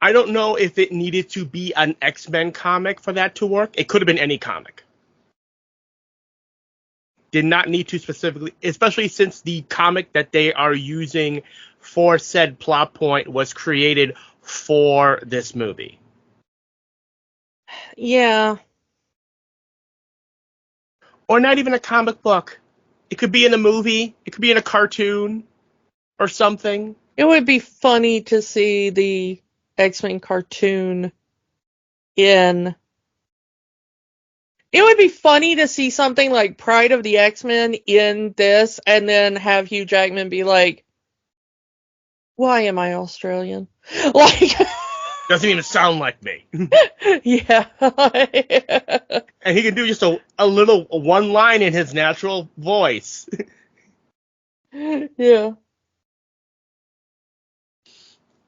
S1: I don't know if it needed to be an X-Men comic for that to work. It could have been any comic. Did not need to specifically, especially since the comic that they are using for said plot point was created for this movie.
S2: Yeah.
S1: Or not even a comic book. It could be in a movie. It could be in a cartoon or something.
S2: It would be funny to see the X-Men cartoon in... It would be funny to see something like Pride of the X-Men in this, and then have Hugh Jackman be like, why am I Australian? Like...
S1: Doesn't even sound like me.
S2: Yeah.
S1: And he can do just a little one line in his natural voice.
S2: Yeah.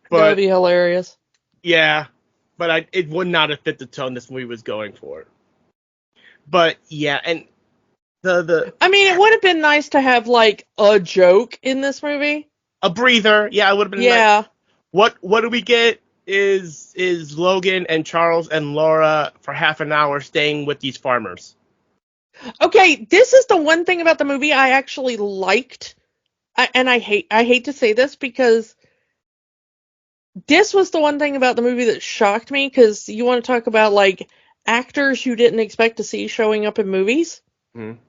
S1: But,
S2: that would be hilarious.
S1: Yeah. But it would not have fit the tone this movie was going for. But yeah, and
S2: I mean, it would have been nice to have like a joke in this movie.
S1: A breather. Yeah, it would have been nice. What do we get is Logan and Charles and Laura for half an hour staying with these farmers.
S2: Okay, this is the one thing about the movie I actually liked. And I hate to say this because this was the one thing about the movie that shocked me, because you want to talk about like actors you didn't expect to see showing up in movies.
S1: Mm-hmm.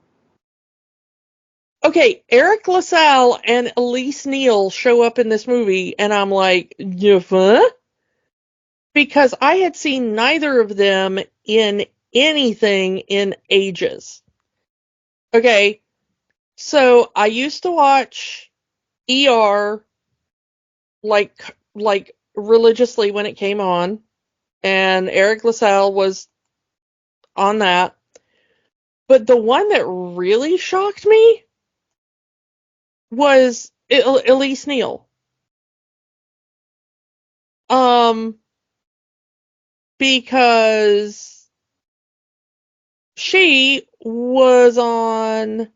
S2: Okay, Eric LaSalle and Elise Neal show up in this movie, and I'm like, huh? Because I had seen neither of them in anything in ages. Okay, so I used to watch ER like religiously when it came on, and Eric LaSalle was on that. But the one that really shocked me was Elise Neal. Because she was on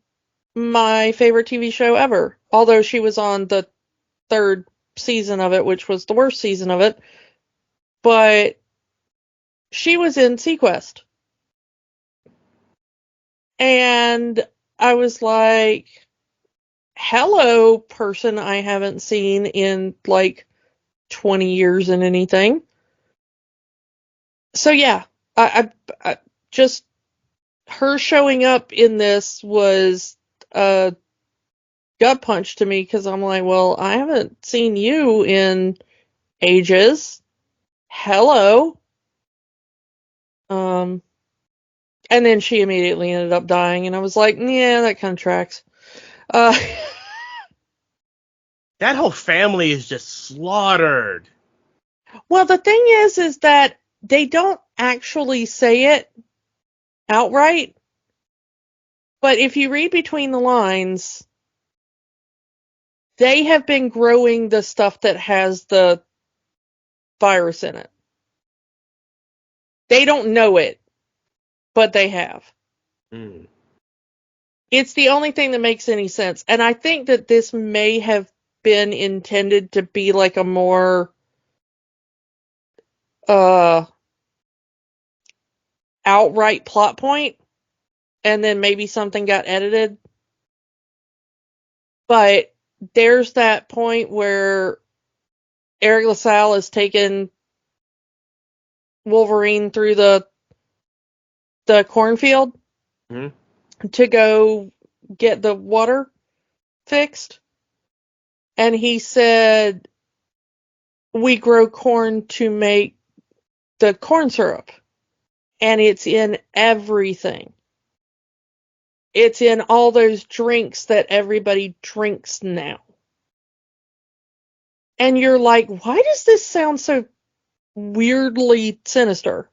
S2: my favorite TV show ever. Although she was on the third season of it, which was the worst season of it. But she was in Sequest. And I was like, hello, person I haven't seen in like 20 years in anything. So yeah, I just, her showing up in this was a gut punch to me, because I'm like, well, I haven't seen you in ages. Hello. And then she immediately ended up dying, and I was like, yeah, that kind of tracks.
S1: That whole family is just slaughtered.
S2: Well, the thing is that they don't actually say it outright, but if you read between the lines, they have been growing the stuff that has the virus in it. They don't know it, but they have.
S1: Mm.
S2: It's the only thing that makes any sense. And I think that this may have been intended to be like a more outright plot point, and then maybe something got edited. But there's that point where Eric LaSalle is taking Wolverine through the cornfield to go get the water fixed. And he said, we grow corn to make the corn syrup. And it's in everything. It's in all those drinks that everybody drinks now. And you're like, why does this sound so weirdly sinister?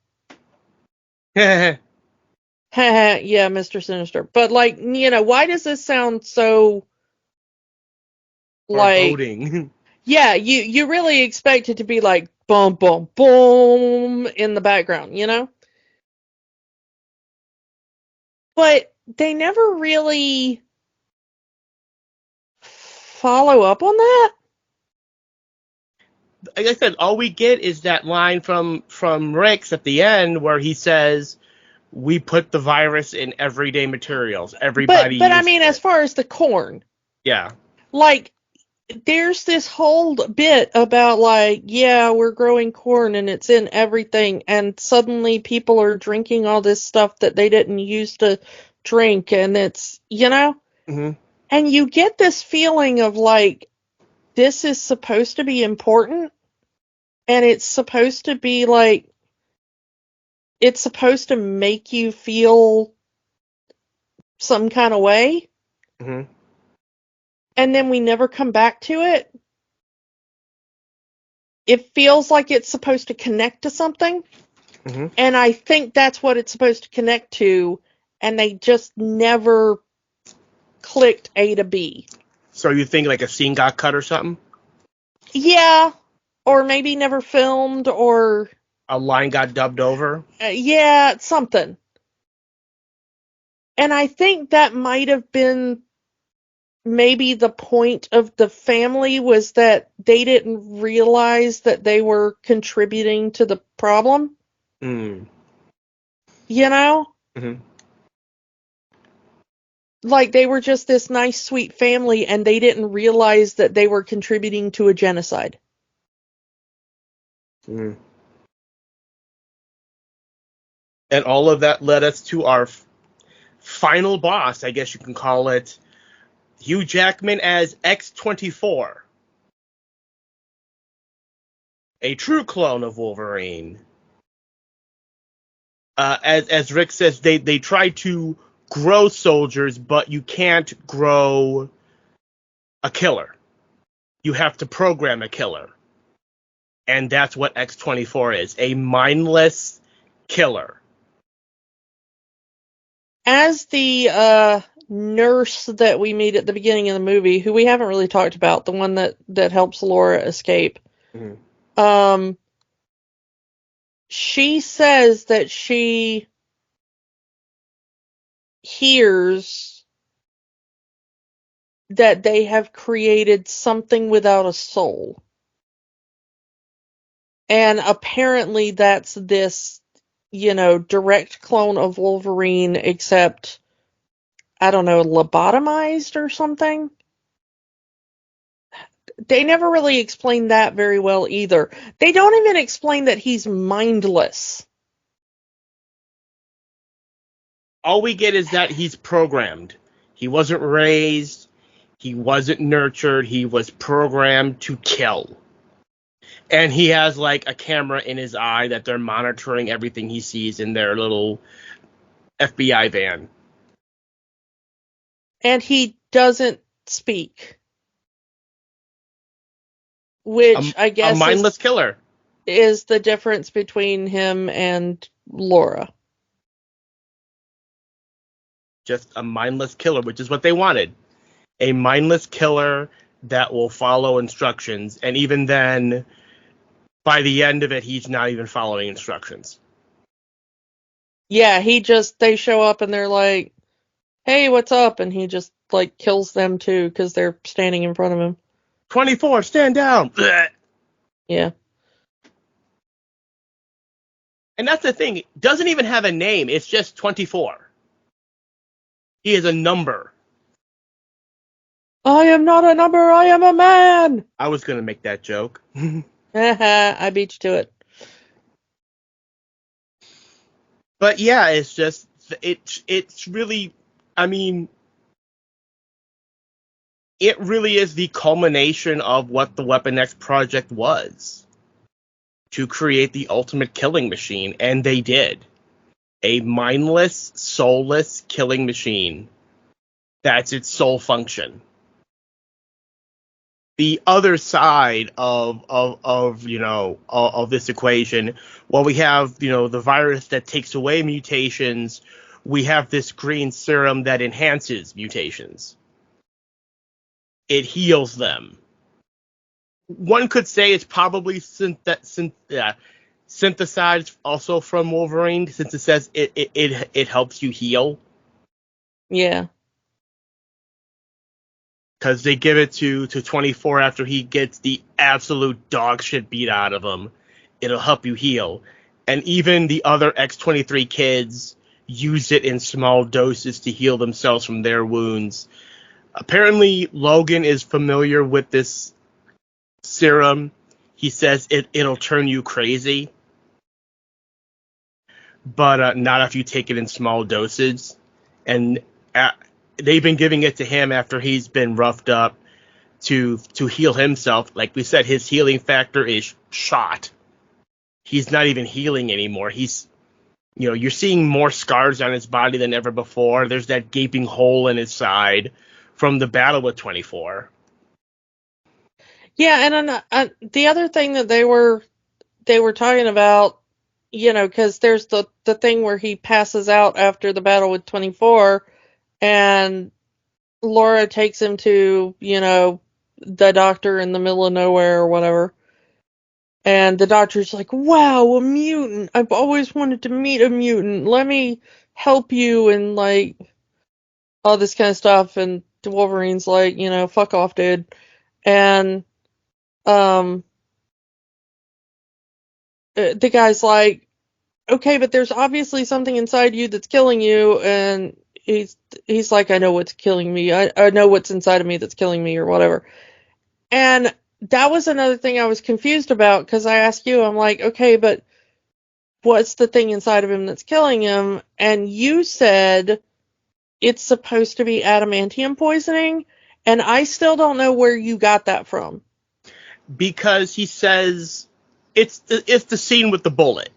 S2: Yeah, Mr. Sinister. But like, why does this sound so like
S1: foreboding?
S2: Yeah, you really expect it to be like boom, boom, boom in the background, But they never really follow up on that.
S1: Like I said, all we get is that line from Rex at the end where he says, "We put the virus in everyday materials. Everybody."
S2: But I mean, as far as the corn,
S1: yeah,
S2: like there's this whole bit about like, yeah, we're growing corn and it's in everything, and suddenly people are drinking all this stuff that they didn't used to drink, and it's
S1: mm-hmm.
S2: And you get this feeling of like, this is supposed to be important, and it's supposed to be like, it's supposed to make you feel some kind of way.
S1: Mm-hmm.
S2: And then we never come back to it. It feels like it's supposed to connect to something.
S1: Mm-hmm.
S2: And I think that's what it's supposed to connect to, and they just never clicked A to B.
S1: So you think like a scene got cut or something?
S2: Yeah, or maybe never filmed, or
S1: a line got dubbed over?
S2: Yeah, something. And I think that might have been maybe the point of the family, was that they didn't realize that they were contributing to the problem.
S1: Mm.
S2: Mm-hmm. Like they were just this nice, sweet family, and they didn't realize that they were contributing to a genocide.
S1: Mm. And all of that led us to our final boss, I guess you can call it, Hugh Jackman as X-24. A true clone of Wolverine. As Rick says, they try to grow soldiers, but you can't grow a killer. You have to program a killer. And that's what X-24 is, a mindless killer.
S2: As the nurse that we meet at the beginning of the movie, who we haven't really talked about, the one that helps Laura escape, mm-hmm. She says that she hears that they have created something without a soul. And apparently that's this, direct clone of Wolverine, except, I don't know, lobotomized or something? They never really explain that very well either. They don't even explain that he's mindless.
S1: All we get is that he's programmed. He wasn't raised. He wasn't nurtured. He was programmed to kill. And he has like a camera in his eye that they're monitoring everything he sees in their little FBI van.
S2: And he doesn't speak. Which I guess
S1: a mindless killer
S2: is the difference between him and Laura.
S1: Just a mindless killer, which is what they wanted. A mindless killer that will follow instructions. And even then, by the end of it, he's not even following instructions.
S2: Yeah, they show up and they're like, hey, what's up? And he just, like, kills them too, because they're standing in front of him.
S1: 24, stand down.
S2: Yeah.
S1: And that's the thing. It doesn't even have a name. It's just 24. He is a number.
S2: I am not a number, I am a man!
S1: I was going to make that joke.
S2: I beat you to it.
S1: But yeah, it's just, it's really, I mean, it really is the culmination of what the Weapon X project was. To create the ultimate killing machine, and they did. A mindless, soulless killing machine. That's its sole function. The other side of this equation, while we have, the virus that takes away mutations, we have this green serum that enhances mutations. It heals them. One could say it's probably synthesized also from Wolverine, since it says it helps you heal.
S2: Yeah.
S1: Because they give it to 24 after he gets the absolute dog shit beat out of him. It'll help you heal. And even the other X-23 kids use it in small doses to heal themselves from their wounds. Apparently, Logan is familiar with this serum. He says it'll turn you crazy, but not if you take it in small doses. And they've been giving it to him after he's been roughed up to heal himself. Like we said, his healing factor is shot. He's not even healing anymore. You're seeing more scars on his body than ever before. There's that gaping hole in his side from the battle with 24.
S2: Yeah, and the other thing that they were talking about, because there's the thing where he passes out after the battle with 24, and Laura takes him to, the doctor in the middle of nowhere or whatever. And the doctor's like, wow, a mutant. I've always wanted to meet a mutant. Let me help you, and, like, all this kind of stuff. And Wolverine's like, fuck off, dude. And, the guy's like, okay, but there's obviously something inside you that's killing you. And he's like, I know what's killing me. I know what's inside of me that's killing me, or whatever. And that was another thing I was confused about, because I asked you, I'm like, okay, but what's the thing inside of him that's killing him? And you said it's supposed to be adamantium poisoning, and I still don't know where you got that from.
S1: Because he says it's the scene with the bullet.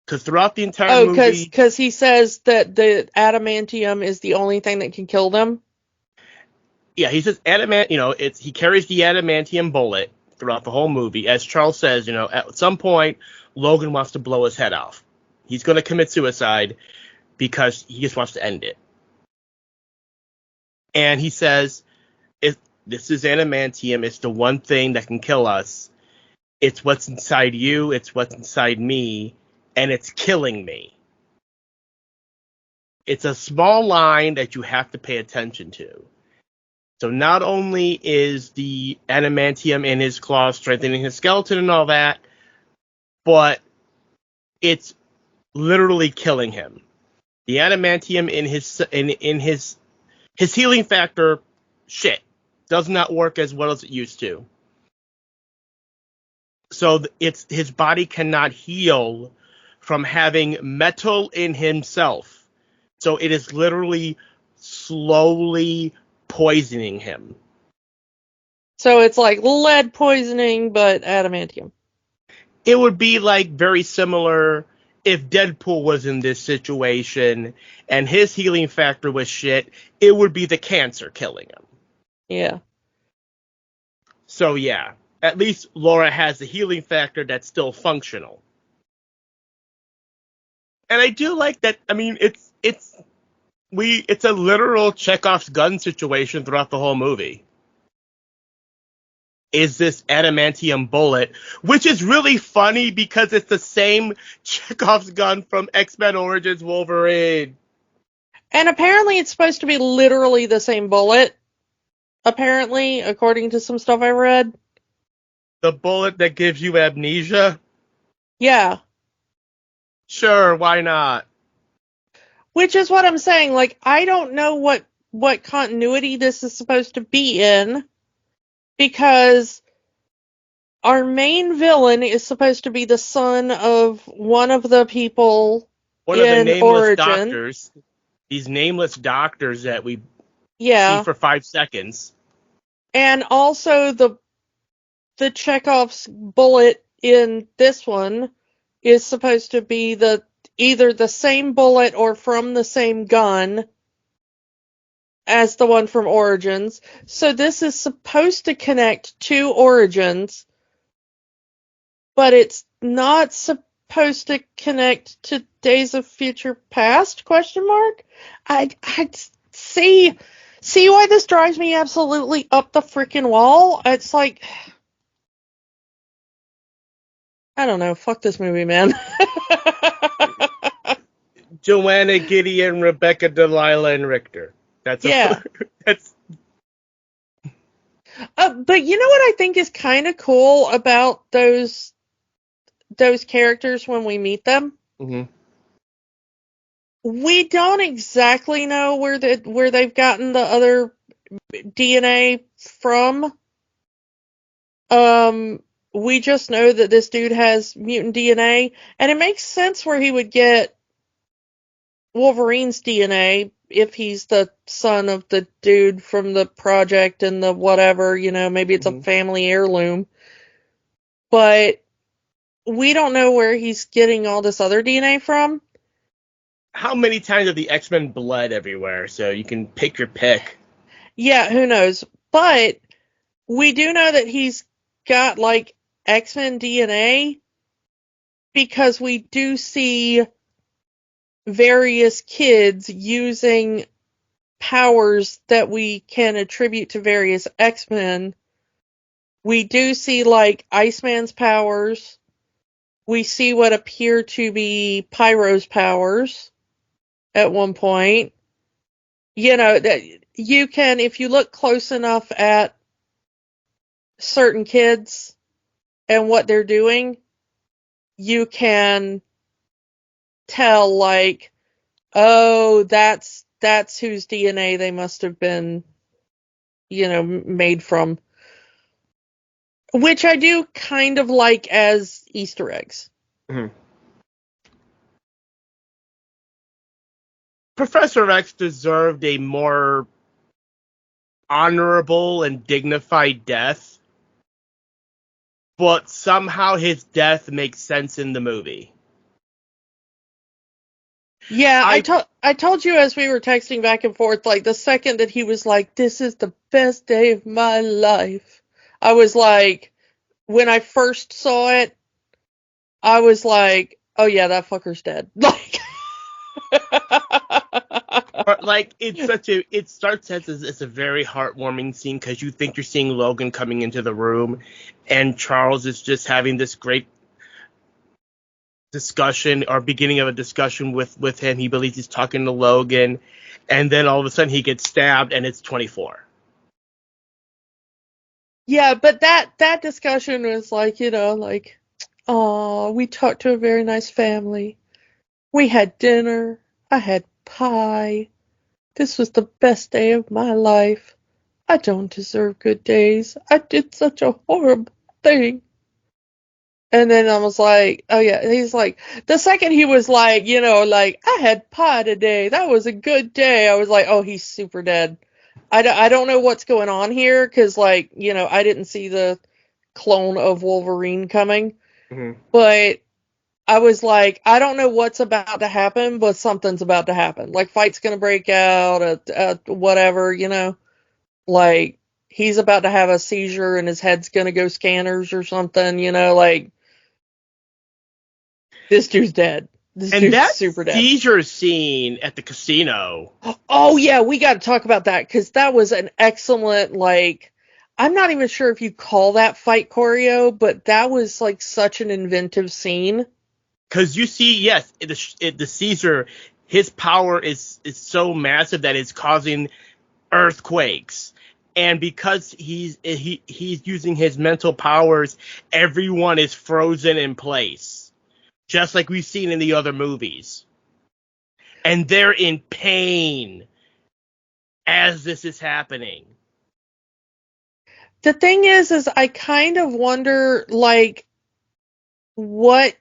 S1: Because throughout the entire movie...
S2: because he says that the adamantium is the only thing that can kill them?
S1: Yeah, he says he carries the adamantium bullet throughout the whole movie. As Charles says, at some point, Logan wants to blow his head off. He's going to commit suicide because he just wants to end it. And he says, this is adamantium. It's the one thing that can kill us. It's what's inside you. It's what's inside me. And it's killing me. It's a small line that you have to pay attention to. So not only is the adamantium in his claws strengthening his skeleton and all that, but it's literally killing him. The adamantium in his healing factor, shit, does not work as well as it used to. So his body cannot heal from having metal in himself. So it is literally slowly poisoning him.
S2: So it's like lead poisoning, but adamantium.
S1: It would be like very similar if Deadpool was in this situation and his healing factor was shit. It would be the cancer killing him.
S2: Yeah.
S1: So yeah, at least Laura has a healing factor that's still functional. And I do like that. I mean, it's a literal Chekhov's gun situation throughout the whole movie. is this adamantium bullet, which is really funny because it's the same Chekhov's gun from X-Men Origins Wolverine.
S2: And apparently it's supposed to be literally the same bullet. Apparently, according to some stuff I read.
S1: The bullet that gives you amnesia?
S2: Yeah.
S1: Sure, why not?
S2: Which is what I'm saying. Like, I don't know what continuity this is supposed to be in, because our main villain is supposed to be the son of one of the people
S1: one of the
S2: in
S1: nameless
S2: Origin.
S1: doctors. These nameless doctors that we
S2: Yeah.
S1: see for 5 seconds.
S2: And also the Chekhov's bullet in this one is supposed to be either the same bullet or from the same gun as the one from Origins. So this is supposed to connect to Origins, but it's not supposed to connect to Days of Future Past, ? I see why this drives me absolutely up the freaking wall. It's like, I don't know, fuck this movie, man.
S1: Joanna, Gideon, Rebecca, Delilah, and Richter. That's
S2: yeah.
S1: That's.
S2: But you know what I think is kind of cool about those characters when we meet them?
S1: Mm-hmm.
S2: We don't exactly know where they've gotten the other DNA from. We just know that this dude has mutant DNA, and it makes sense where he would get Wolverine's DNA if he's the son of the dude from the project and the whatever, maybe it's a family heirloom. But we don't know where he's getting all this other DNA from.
S1: How many times have the X-Men bled everywhere? So you can pick your pick.
S2: Yeah, who knows? But we do know that he's got, like, X-Men DNA, because we do see various kids using powers that we can attribute to various X-Men. We do see, like, Iceman's powers. We see what appear to be Pyro's powers at one point. That you can, if you look close enough at certain kids and what they're doing, you can tell, like, oh, that's whose DNA they must have been, made from. Which I do kind of like as Easter eggs.
S1: Mm-hmm. Professor X deserved a more honorable and dignified death, but somehow his death makes sense in the movie.
S2: Yeah, I told you as we were texting back and forth, like, the second that he was like, this is the best day of my life, I was like, when I first saw it, I was like, oh yeah, that fucker's dead. Like,
S1: but, like, it starts as it's a very heartwarming scene because you think you're seeing Logan coming into the room, and Charles is just having this great discussion, or beginning of a discussion with him. He believes he's talking to Logan, and then all of a sudden he gets stabbed, and it's 24.
S2: Yeah, but that discussion was like, like, oh, we talked to a very nice family. We had dinner. I had pie. This was the best day of my life. I don't deserve good days. I did such a horrible thing. And then I was like, oh yeah, he's like, the second he was like, like, I had pie today. That was a good day. I was like, oh, he's super dead. I don't know what's going on here, because, like, I didn't see the clone of Wolverine coming.
S1: Mm-hmm.
S2: But I was like, I don't know what's about to happen, but something's about to happen. Like, fight's gonna break out, whatever, like, he's about to have a seizure and his head's gonna go scanners or something, like, this dude's dead. This dude's super dead.
S1: And that seizure scene at the casino.
S2: Oh yeah, we gotta talk about that, because that was an excellent, like, I'm not even sure if you call that fight choreo, but that was like such an inventive scene.
S1: Because you see, yes, the Caesar, his power is so massive that it's causing earthquakes. And because he's using his mental powers, everyone is frozen in place, just like we've seen in the other movies. And they're in pain as this is happening.
S2: The thing is I kind of wonder, like, what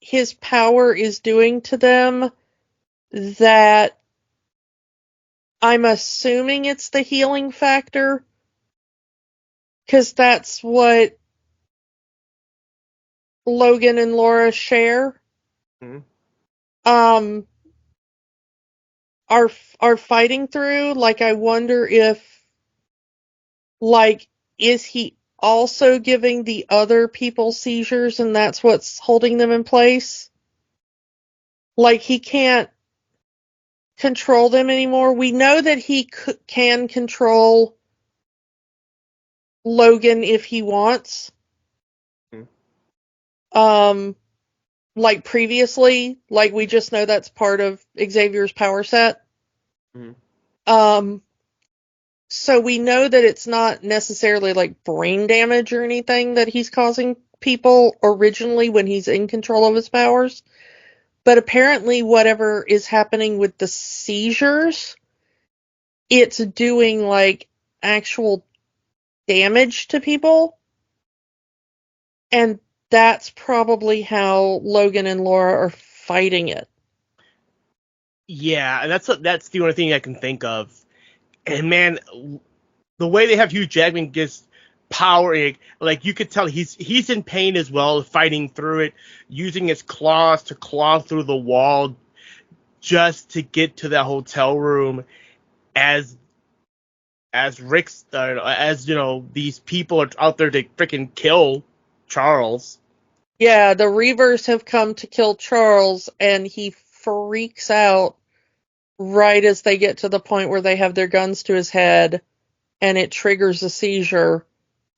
S2: his power is doing to them, that I'm assuming it's the healing factor, because that's what Logan and Laura share.
S1: Mm-hmm.
S2: Are fighting through. Like, I wonder if, like, is he also giving the other people seizures and that's what's holding them in place? Like, he can't control them anymore. We know that he can control Logan if he wants.
S1: Mm-hmm.
S2: Like previously, like, we just know that's part of Xavier's power set.
S1: Mm-hmm.
S2: So we know that it's not necessarily like brain damage or anything that he's causing people originally when he's in control of his powers. But apparently whatever is happening with the seizures, it's doing like actual damage to people. And that's probably how Logan and Laura are fighting it.
S1: Yeah, and that's the only thing I can think of. And man, the way they have Hugh Jackman gives power, like you could tell he's in pain as well, fighting through it, using his claws to claw through the wall just to get to that hotel room as Rick's, as these people are out there to freaking kill Charles.
S2: Yeah, the Reavers have come to kill Charles, and he freaks out right as they get to the point where they have their guns to his head, and it triggers a seizure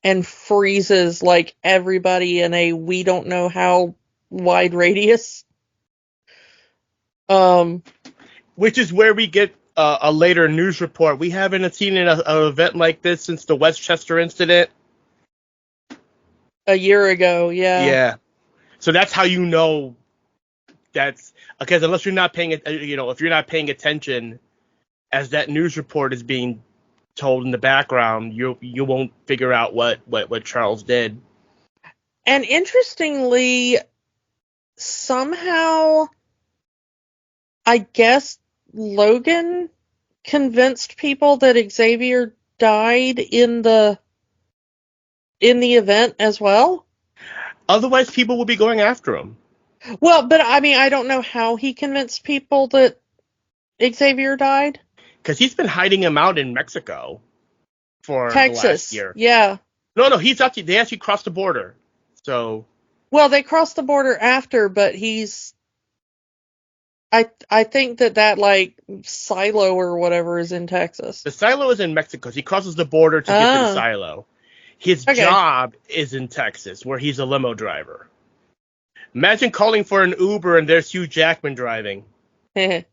S2: and freezes like everybody in a we don't know how wide radius.
S1: Which is where we get a later news report. We haven't seen an event like this since the Westchester incident.
S2: A year ago, yeah.
S1: Yeah. So that's how you know that's because unless you're not paying it, if you're not paying attention as that news report is being told in the background, you won't figure out what Charles did.
S2: And interestingly, somehow, I guess Logan convinced people that Xavier died in the event as well.
S1: Otherwise, people will be going after him.
S2: Well, but I mean, I don't know how he convinced people that Xavier died.
S1: Because he's been hiding him out in Mexico for the last year.
S2: Yeah.
S1: No, they actually crossed the border. So.
S2: Well, they crossed the border after, but I think that like silo or whatever is in Texas.
S1: The silo is in Mexico. He crosses the border to get to the silo. His job is in Texas, where he's a limo driver. Imagine calling for an Uber and there's Hugh Jackman driving.
S2: But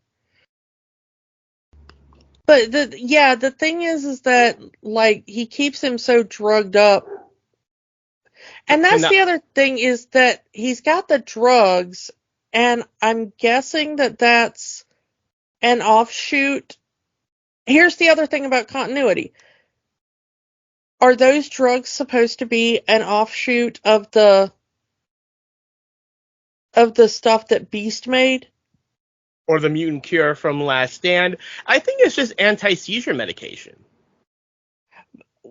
S2: the thing is that, like, he keeps him so drugged up. And that's the other thing, is that he's got the drugs, and I'm guessing that that's an offshoot. Here's the other thing about continuity. Are those drugs supposed to be an offshoot of the stuff that Beast made?
S1: Or the mutant cure from Last Stand? I think it's just anti-seizure medication.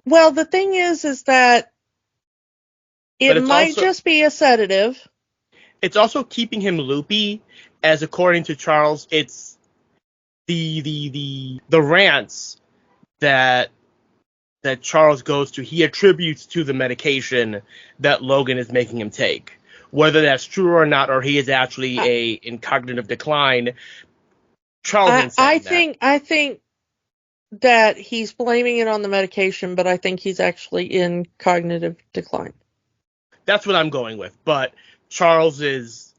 S2: Well, the thing is that it might also just be a sedative.
S1: It's also keeping him loopy, as according to Charles, it's the rants that Charles goes to, he attributes to the medication that Logan is making him take. Whether that's true or not, or he is actually in cognitive decline, Charles.
S2: I think that he's blaming it on the medication, but I think he's actually in cognitive decline.
S1: That's what I'm going with. But Charles is,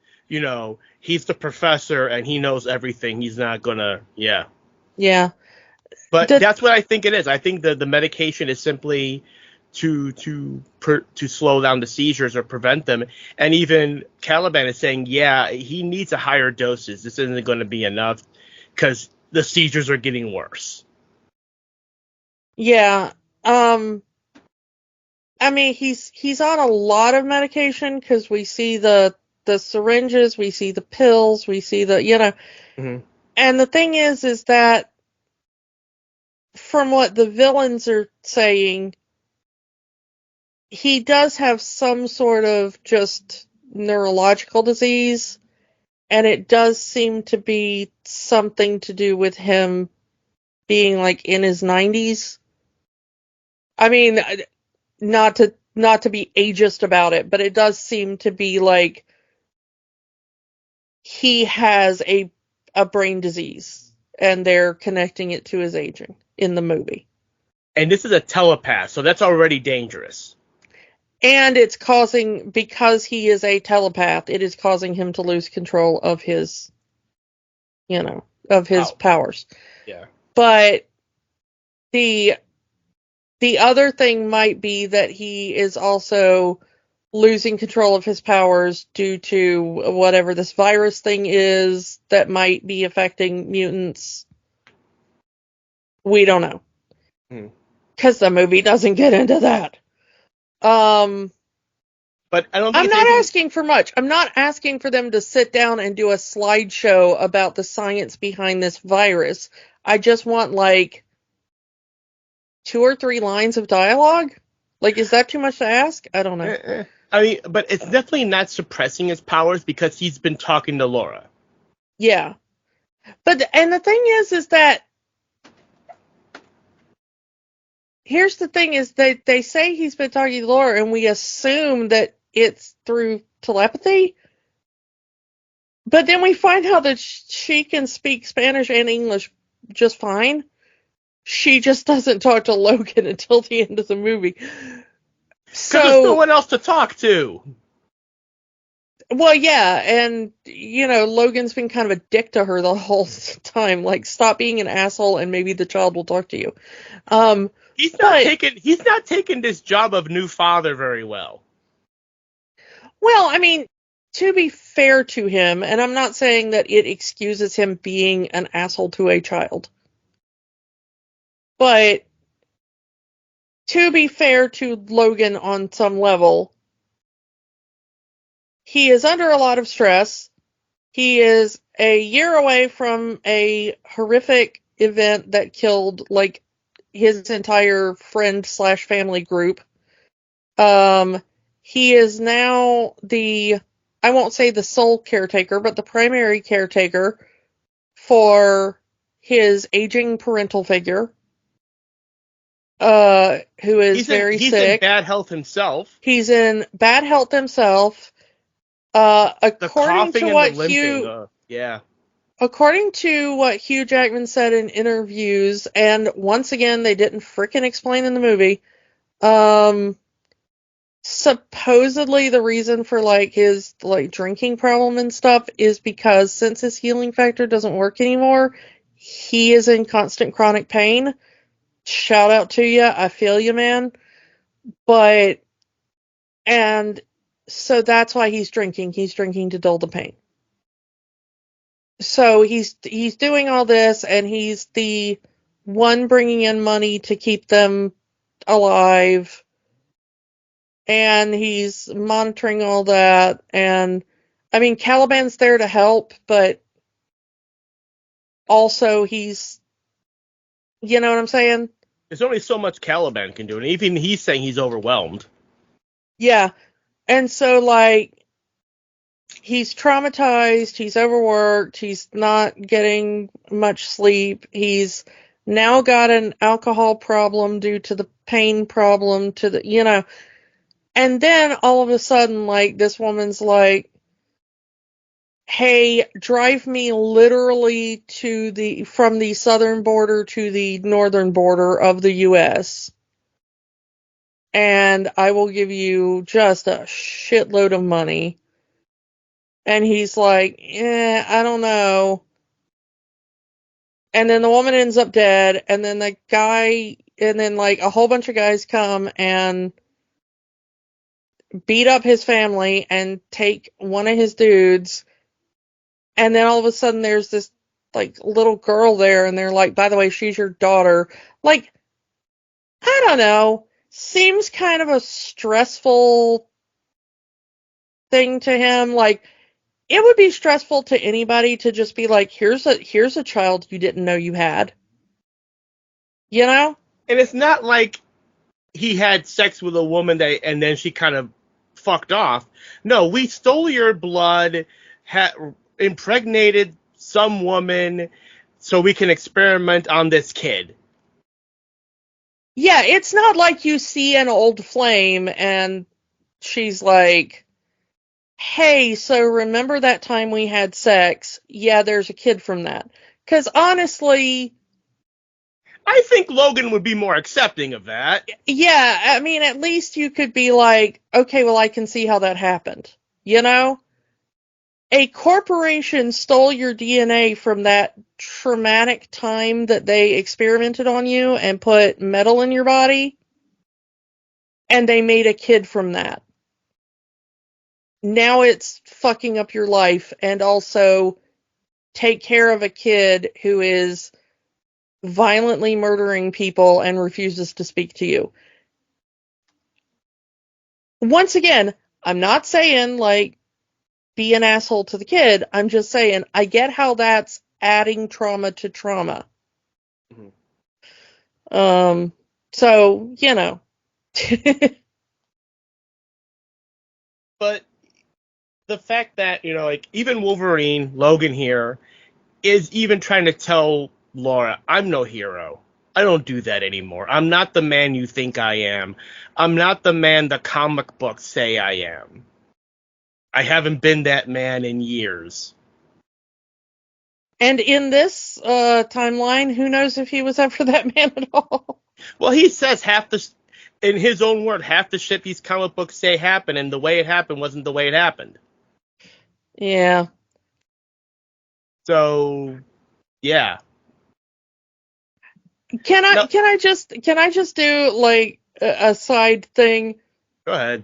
S1: he's the professor and he knows everything. He's not gonna, yeah.
S2: Yeah.
S1: But that's what I think it is. I think the medication is simply to slow down the seizures or prevent them. And even Caliban is saying, yeah, he needs a higher doses. This isn't going to be enough because the seizures are getting worse.
S2: Yeah. I mean, he's on a lot of medication because we see the syringes, we see the pills, we see the,
S1: Mm-hmm.
S2: And the thing is that from what the villains are saying, he does have some sort of just neurological disease, and it does seem to be something to do with him being like in his 90s. I mean, not to be ageist about it, but it does seem to be like he has a brain disease, and they're connecting it to his aging in the movie.
S1: And this is a telepath, so that's already dangerous.
S2: And it's causing, because he is a telepath, it is causing him to lose control of his, powers.
S1: Yeah.
S2: But the other thing might be that he is also losing control of his powers due to whatever this virus thing is that might be affecting mutants. We don't know. Because the movie doesn't get into that.
S1: But I don't think
S2: I'm not asking for much. I'm not asking for them to sit down and do a slideshow about the science behind this virus. I just want, 2 or 3 lines of dialogue. Is that too much to ask? I don't know.
S1: I mean, but it's definitely not suppressing his powers because he's been talking to Laura.
S2: Yeah. And the thing is that here's the thing is that they say he's been talking to Laura, and we assume that it's through telepathy. But then we find out that she can speak Spanish and English just fine. She just doesn't talk to Logan until the end of the movie.
S1: So there's no one else to talk to.
S2: Well, yeah, and Logan's been kind of a dick to her the whole time. Stop being an asshole, and maybe the child will talk to you.
S1: He's not taking this job of new father very well.
S2: Well, I mean, to be fair to him, and I'm not saying that it excuses him being an asshole to a child, but to be fair to Logan on some level, he is under a lot of stress. He is a year away from a horrific event that killed, his entire friend/family group. He is now I won't say the sole caretaker, but the primary caretaker for his aging parental figure, who is very sick.
S1: He's in bad health himself.
S2: He's in bad health himself. According to what Hugh Jackman said in interviews, and once again, they didn't frickin' explain in the movie, supposedly the reason for his drinking problem and stuff is because since his healing factor doesn't work anymore, he is in constant chronic pain. Shout out to you. I feel you, man. And so that's why he's drinking. He's drinking to dull the pain. So he's doing all this, and he's the one bringing in money to keep them alive. And he's monitoring all that. And, I mean, Caliban's there to help, but also he's, you know what I'm saying?
S1: There's only so much Caliban can do, and even he's saying he's overwhelmed.
S2: Yeah. And so, he's traumatized, he's overworked, he's not getting much sleep, he's now got an alcohol problem due to the pain problem, and then all of a sudden, this woman's hey, drive me literally from the southern border to the northern border of the U.S., and I will give you just a shitload of money. And he's like, I don't know. And then the woman ends up dead, and then the guy, and then like a whole bunch of guys come and beat up his family and take one of his dudes, and then all of a sudden there's this like little girl there, and they're like, by the way, she's your daughter. Like, I don't know. Seems kind of a stressful thing to him. Like, it would be stressful to anybody to just be like, here's a child you didn't know you had. You know?
S1: And it's not like he had sex with a woman and then she kind of fucked off. No, we stole your blood, impregnated some woman so we can experiment on this kid.
S2: Yeah, it's not like you see an old flame and she's like, hey, so remember that time we had sex? Yeah, there's a kid from that. Because honestly,
S1: I think Logan would be more accepting of that.
S2: Yeah, I mean, at least you could be like, okay, well, I can see how that happened. You know? A corporation stole your DNA from that traumatic time that they experimented on you and put metal in your body, and they made a kid from that. Now it's fucking up your life, and also take care of a kid who is violently murdering people and refuses to speak to you. Once again, I'm not saying, like, be an asshole to the kid. I'm just saying, I get how that's adding trauma to trauma. Mm-hmm. So, you know.
S1: But the fact that, you know, like, even Wolverine, Logan here, is even trying to tell Laura, I'm no hero. I don't do that anymore. I'm not the man you think I am. I'm not the man the comic books say I am. I haven't been that man in years.
S2: And in this timeline, who knows if he was ever that man at all?
S1: Well, he says in his own word, half the shit these comic books say happened, and the way it happened wasn't the way it happened.
S2: Yeah.
S1: So, yeah.
S2: Can I just do like a side thing?
S1: Go ahead.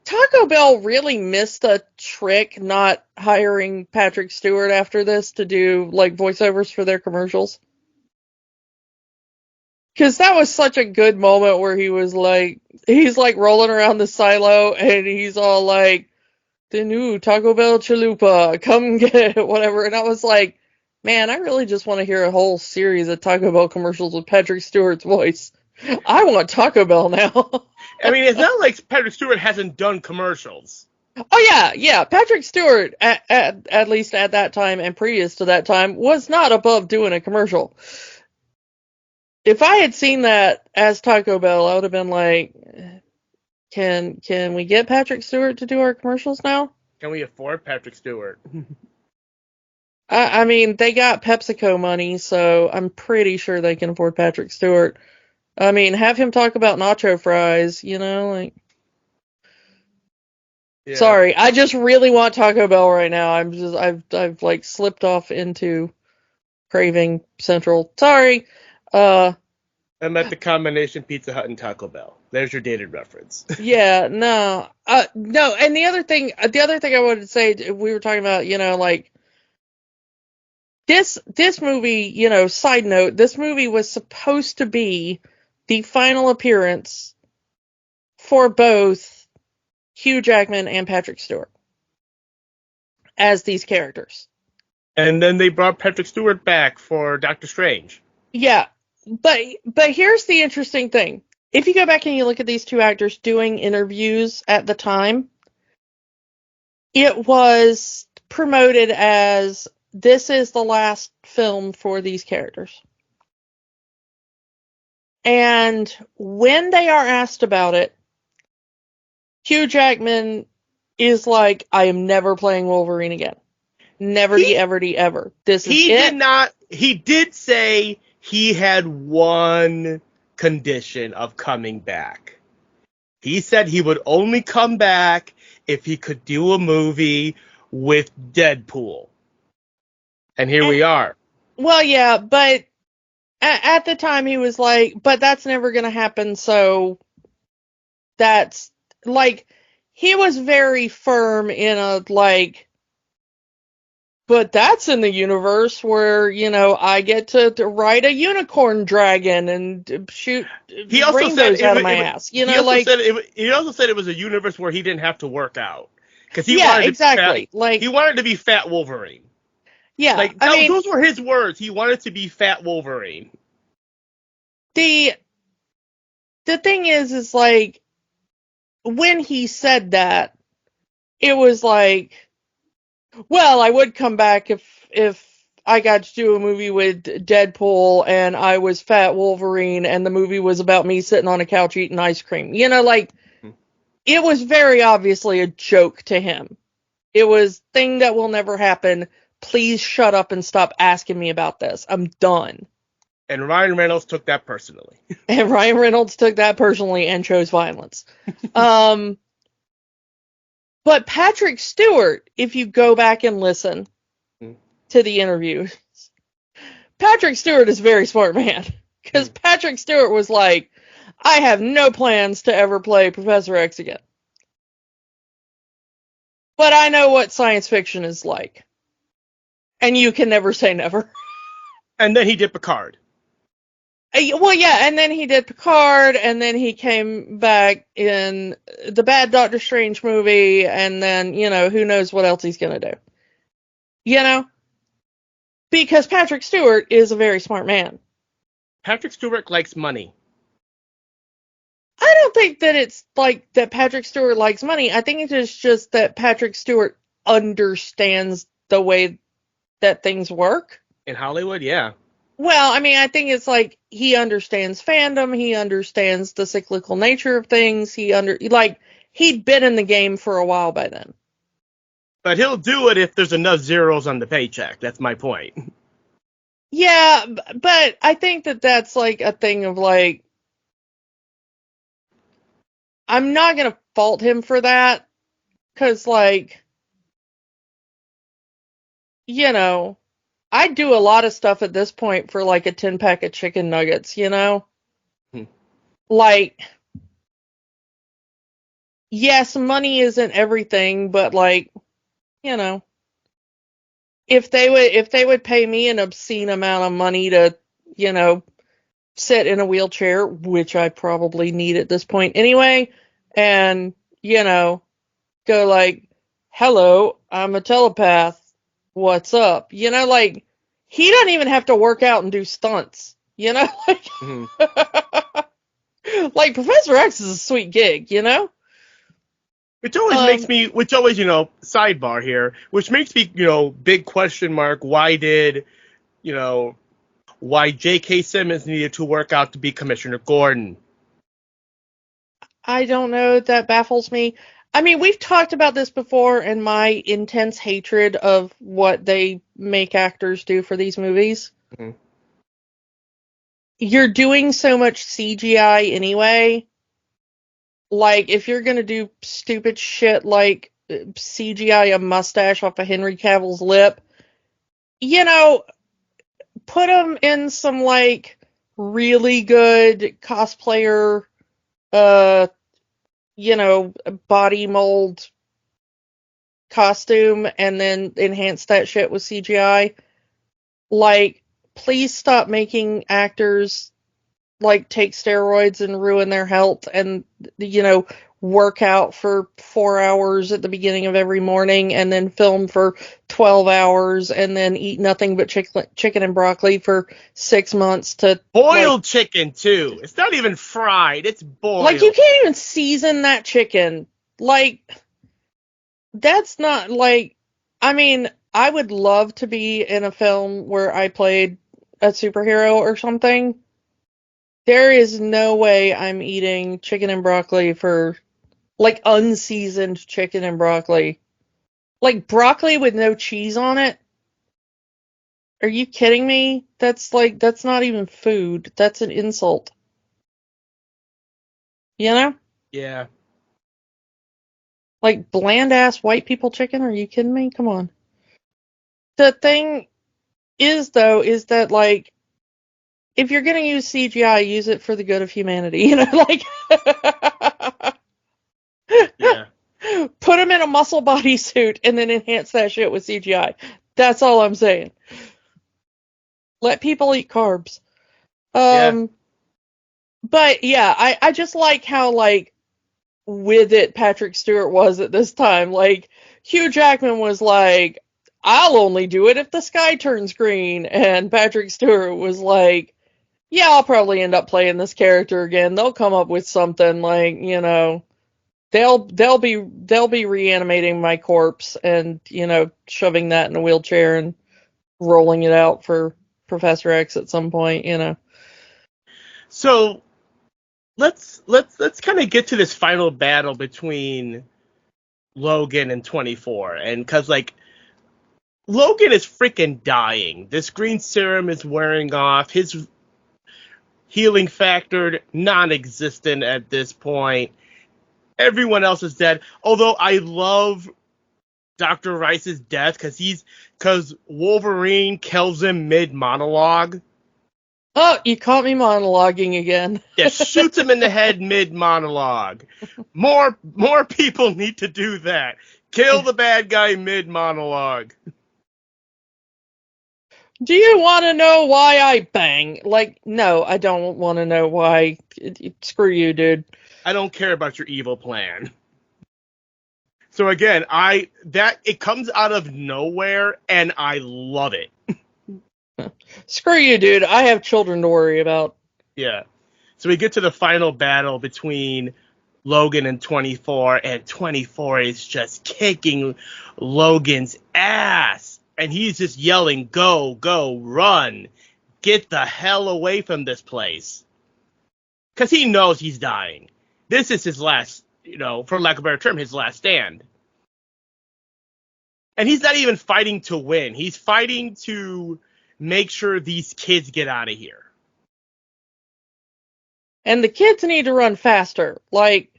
S2: Taco Bell really missed a trick not hiring Patrick Stewart after this to do like voiceovers for their commercials. Because that was such a good moment where he's like rolling around the silo and he's all like, the new Taco Bell chalupa, come get it, whatever. And I was like, man, I really just want to hear a whole series of Taco Bell commercials with Patrick Stewart's voice. I want Taco Bell now.
S1: I mean, it's not like Patrick Stewart hasn't done commercials.
S2: Oh yeah. Patrick Stewart, at least at that time and previous to that time, was not above doing a commercial. If I had seen that as Taco Bell, I would have been like, can we get Patrick Stewart to do our commercials now?
S1: Can we afford Patrick Stewart?
S2: I mean, they got PepsiCo money, so I'm pretty sure they can afford Patrick Stewart. I mean, have him talk about nacho fries, you know, like. Yeah. Sorry, I just really want Taco Bell right now. I've like slipped off into craving central. Sorry.
S1: I'm at the combination Pizza Hut and Taco Bell. There's your dated reference.
S2: Yeah, no. No, and the other thing I wanted to say, we were talking about, you know, like, this movie, you know, side note, this movie was supposed to be the final appearance for both Hugh Jackman and Patrick Stewart as these characters.
S1: And then they brought Patrick Stewart back for Doctor Strange.
S2: Yeah, but here's the interesting thing. If you go back and you look at these two actors doing interviews at the time, it was promoted as, this is the last film for these characters. And when they are asked about it, Hugh Jackman is like, I am never playing Wolverine again. Ever. This is it.
S1: He did say he had one condition of coming back. He said he would only come back if he could do a movie with Deadpool. And here we are.
S2: Well, yeah, but at the time he was like, but that's never going to happen, so that's, like, he was very firm in a, like, but that's in the universe where, I get to ride a unicorn dragon and shoot rainbows out of my ass. He
S1: also said it was a universe where he didn't have to work out. Because he wanted to be Fat Wolverine.
S2: Yeah,
S1: those were his words. He wanted to be Fat Wolverine.
S2: The thing is like, when he said that, it was like, well, I would come back if I got to do a movie with Deadpool and I was Fat Wolverine and the movie was about me sitting on a couch eating ice cream. It was very obviously a joke to him. It was thing that will never happen. Please shut up and stop asking me about this. I'm done.
S1: And Ryan Reynolds took that personally.
S2: And chose violence. But Patrick Stewart, if you go back and listen to the interviews, Patrick Stewart is a very smart man. Because Patrick Stewart was like, I have no plans to ever play Professor X again. But I know what science fiction is like. And you can never say never.
S1: And then he did Picard.
S2: Well, yeah, and then he did Picard, and then he came back in the bad Doctor Strange movie, and then, who knows what else he's gonna do. Because Patrick Stewart is a very smart man.
S1: Patrick Stewart likes money.
S2: I don't think that it's like that Patrick Stewart likes money. I think it's just that Patrick Stewart understands the way that things work.
S1: In Hollywood, yeah.
S2: Well, I think it's like he understands fandom, he understands the cyclical nature of things, he'd been in the game for a while by then.
S1: But he'll do it if there's enough zeros on the paycheck. That's my point.
S2: Yeah, but I think that that's like a thing of like, I'm not going to fault him for that, because I do a lot of stuff at this point for like a 10-pack of chicken nuggets, Yes, money isn't everything, but if they would pay me an obscene amount of money to, sit in a wheelchair, which I probably need at this point anyway, and, go like, hello, I'm a telepath. What's up? He doesn't even have to work out and do stunts. Like Professor X is a sweet gig,
S1: Which always makes me, sidebar here, which makes me, big question mark, why J.K. Simmons needed to work out to be Commissioner Gordon.
S2: I don't know. That baffles me. We've talked about this before and my intense hatred of what they make actors do for these movies. Mm-hmm. You're doing so much CGI anyway. Like, if you're gonna do stupid shit like CGI a mustache off of Henry Cavill's lip, put him in some, really good cosplayer, body mold costume and then enhance that shit with CGI. Please stop making actors, take steroids and ruin their health and, work out for 4 hours at the beginning of every morning and then film for 12 hours and then eat nothing but chicken and broccoli for 6 months to...
S1: Boiled chicken, too. It's not even fried. It's boiled.
S2: You can't even season that chicken. That's not, I would love to be in a film where I played a superhero or something. There is no way I'm eating chicken and broccoli for... unseasoned chicken and broccoli Like broccoli with no cheese on it? Are you kidding me? That's not even food. That's an insult. You know?
S1: Yeah.
S2: Like bland ass white people chicken? Are you kidding me? Come on. The thing is though, is that like, if you're gonna use CGI, use it for the good of humanity. You know, like
S1: Yeah.
S2: put them in a muscle bodysuit and then enhance that shit with CGI. That's all I'm saying. Let people eat carbs.
S1: Yeah.
S2: But yeah, I just like how like with it Patrick Stewart was at this time. Like Hugh Jackman was like, I'll only do it if the sky turns green, and Patrick Stewart was like, yeah, I'll probably end up playing this character again. They'll come up with something like, you know, they'll be reanimating my corpse and, you know, shoving that in a wheelchair and rolling it out for Professor X at some point, you know.
S1: So let's kind of get to this final battle between Logan and 24, and because like Logan is freaking dying. This green serum is wearing off. His healing factor non-existent at this point. Everyone else is dead. Although I love Dr. Rice's death because Wolverine kills him mid monologue.
S2: Oh, you caught me monologuing again.
S1: Yeah, shoots him in the head mid monologue. More people need to do that. Kill the bad guy mid monologue.
S2: Do you want to know why I bang? Like, no, I don't want to know why. Screw you, dude.
S1: I don't care about your evil plan. So again, it comes out of nowhere and I love it.
S2: Screw you, dude. I have children to worry about.
S1: Yeah. So we get to the final battle between Logan and 24, and 24 is just kicking Logan's ass. And he's just yelling, go, go, run. Get the hell away from this place. Because he knows he's dying. This is his last, for lack of a better term, his last stand. And he's not even fighting to win. He's fighting to make sure these kids get out of here.
S2: And the kids need to run faster. Like,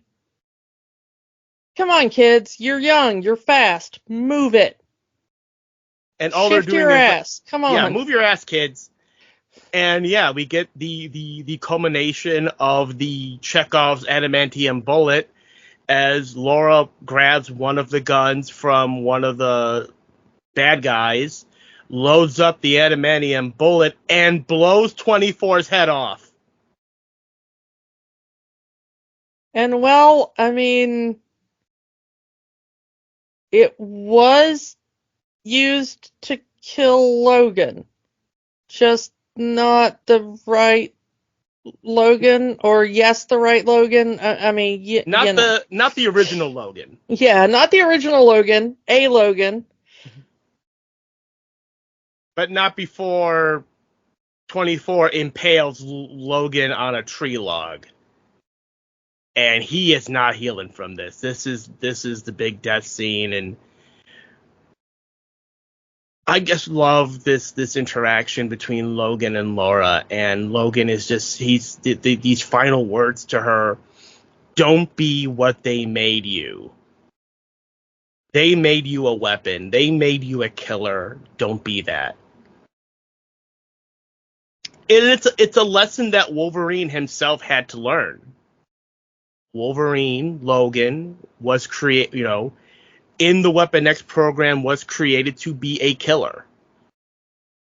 S2: come on, kids. You're young. You're fast. Move it.
S1: And all
S2: Shift
S1: they're doing
S2: your
S1: is
S2: ass. Come on.
S1: Yeah, move your ass, kids. And yeah, we get the culmination of the Chekhov's adamantium bullet as Laura grabs one of the guns from one of the bad guys, loads up the adamantium bullet, and blows 24's head off.
S2: And well, I mean, it was used to kill Logan. Just not the right Logan, or yes, the right Logan. I mean,
S1: not the original Logan.
S2: Yeah, not the original Logan. A Logan.
S1: But not before 24 impales Logan on a tree log. And he is not healing from this. This is the big death scene, and I just love this interaction between Logan and Laura. And Logan is just these final words to her: "Don't be what they made you. They made you a weapon. They made you a killer. Don't be that." And it's a lesson that Wolverine himself had to learn. Wolverine, Logan, was in the Weapon X program, was created to be a killer.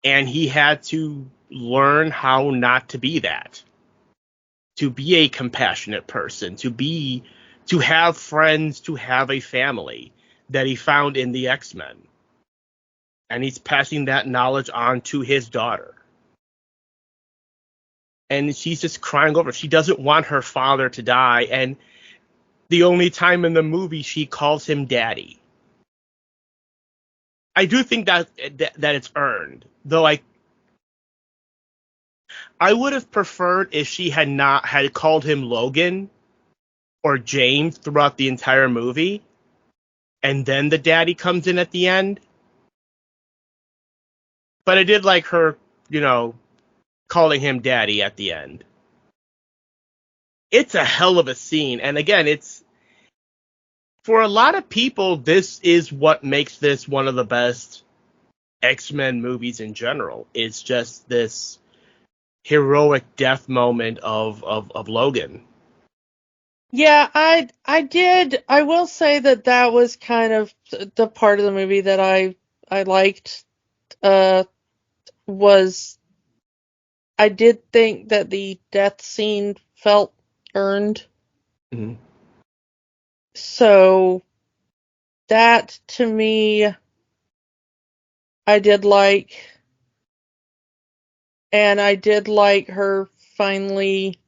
S1: And he had to learn how not to be that. To be a compassionate person, to have friends, to have a family that he found in the X-Men. And he's passing that knowledge on to his daughter. And she's just crying over. She doesn't want her father to die. And the only time in the movie she calls him daddy. I do think that it's earned, though I would have preferred if she had called him Logan or James throughout the entire movie, and then the daddy comes in at the end. But I did like her, calling him daddy at the end. It's a hell of a scene. And again, it's, for a lot of people, this is what makes this one of the best X-Men movies in general. It's just this heroic death moment of Logan.
S2: Yeah, I will say that was kind of the part of the movie that I liked, was I did think that the death scene felt earned.
S1: Mm-hmm.
S2: So that, to me, I did like, and I did like her finally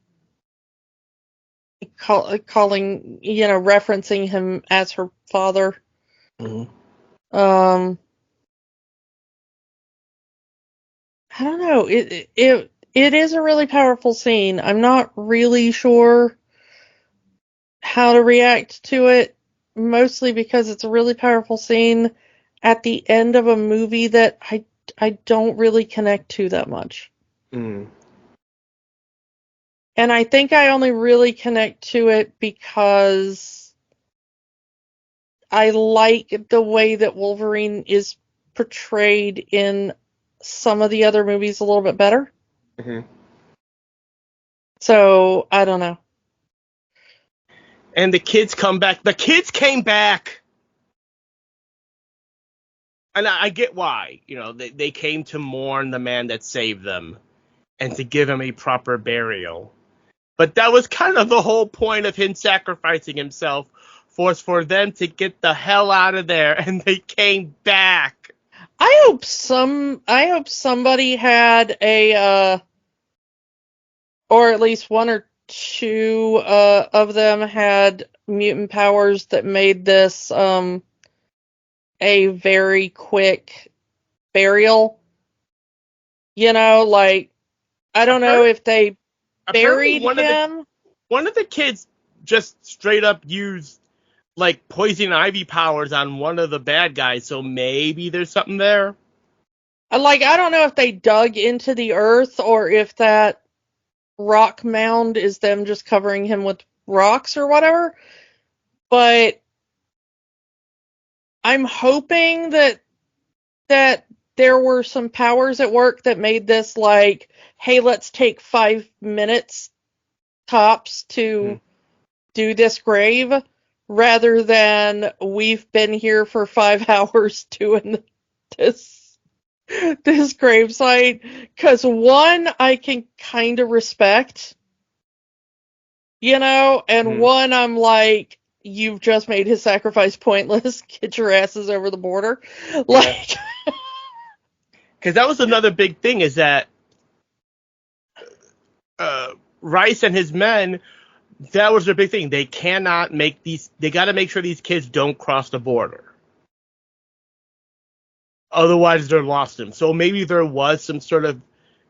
S2: calling, referencing him as her father.
S1: Mm-hmm.
S2: I don't know. It is a really powerful scene. I'm not really sure how to react to it, mostly because it's a really powerful scene at the end of a movie that I don't really connect to that much.
S1: Mm.
S2: And I think I only really connect to it because I like the way that Wolverine is portrayed in some of the other movies a little bit better.
S1: Mm-hmm.
S2: So, I don't know.
S1: And the kids come back. The kids came back! And I get why. They came to mourn the man that saved them and to give him a proper burial. But that was kind of the whole point of him sacrificing himself, was for them to get the hell out of there, and they came back.
S2: I hope somebody had or at least one or two of them had mutant powers that made this a very quick burial. Like, I don't know if they buried him.
S1: One of the kids just straight up used like poison ivy powers on one of the bad guys, so maybe there's something there.
S2: Like, I don't know if they dug into the earth or if that rock mound is them just covering him with rocks or whatever, but I'm hoping that there were some powers at work that made this like, hey, let's take 5 minutes tops to do this grave, rather than we've been here for 5 hours doing this gravesite. Because one, I can kind of respect, and one, I'm like, you've just made his sacrifice pointless. Get your asses over the border. Like,
S1: because that was another big thing, is that Rice and his men, that was their big thing. They got to make sure these kids don't cross the border. Otherwise, they're lost them. So maybe there was some sort of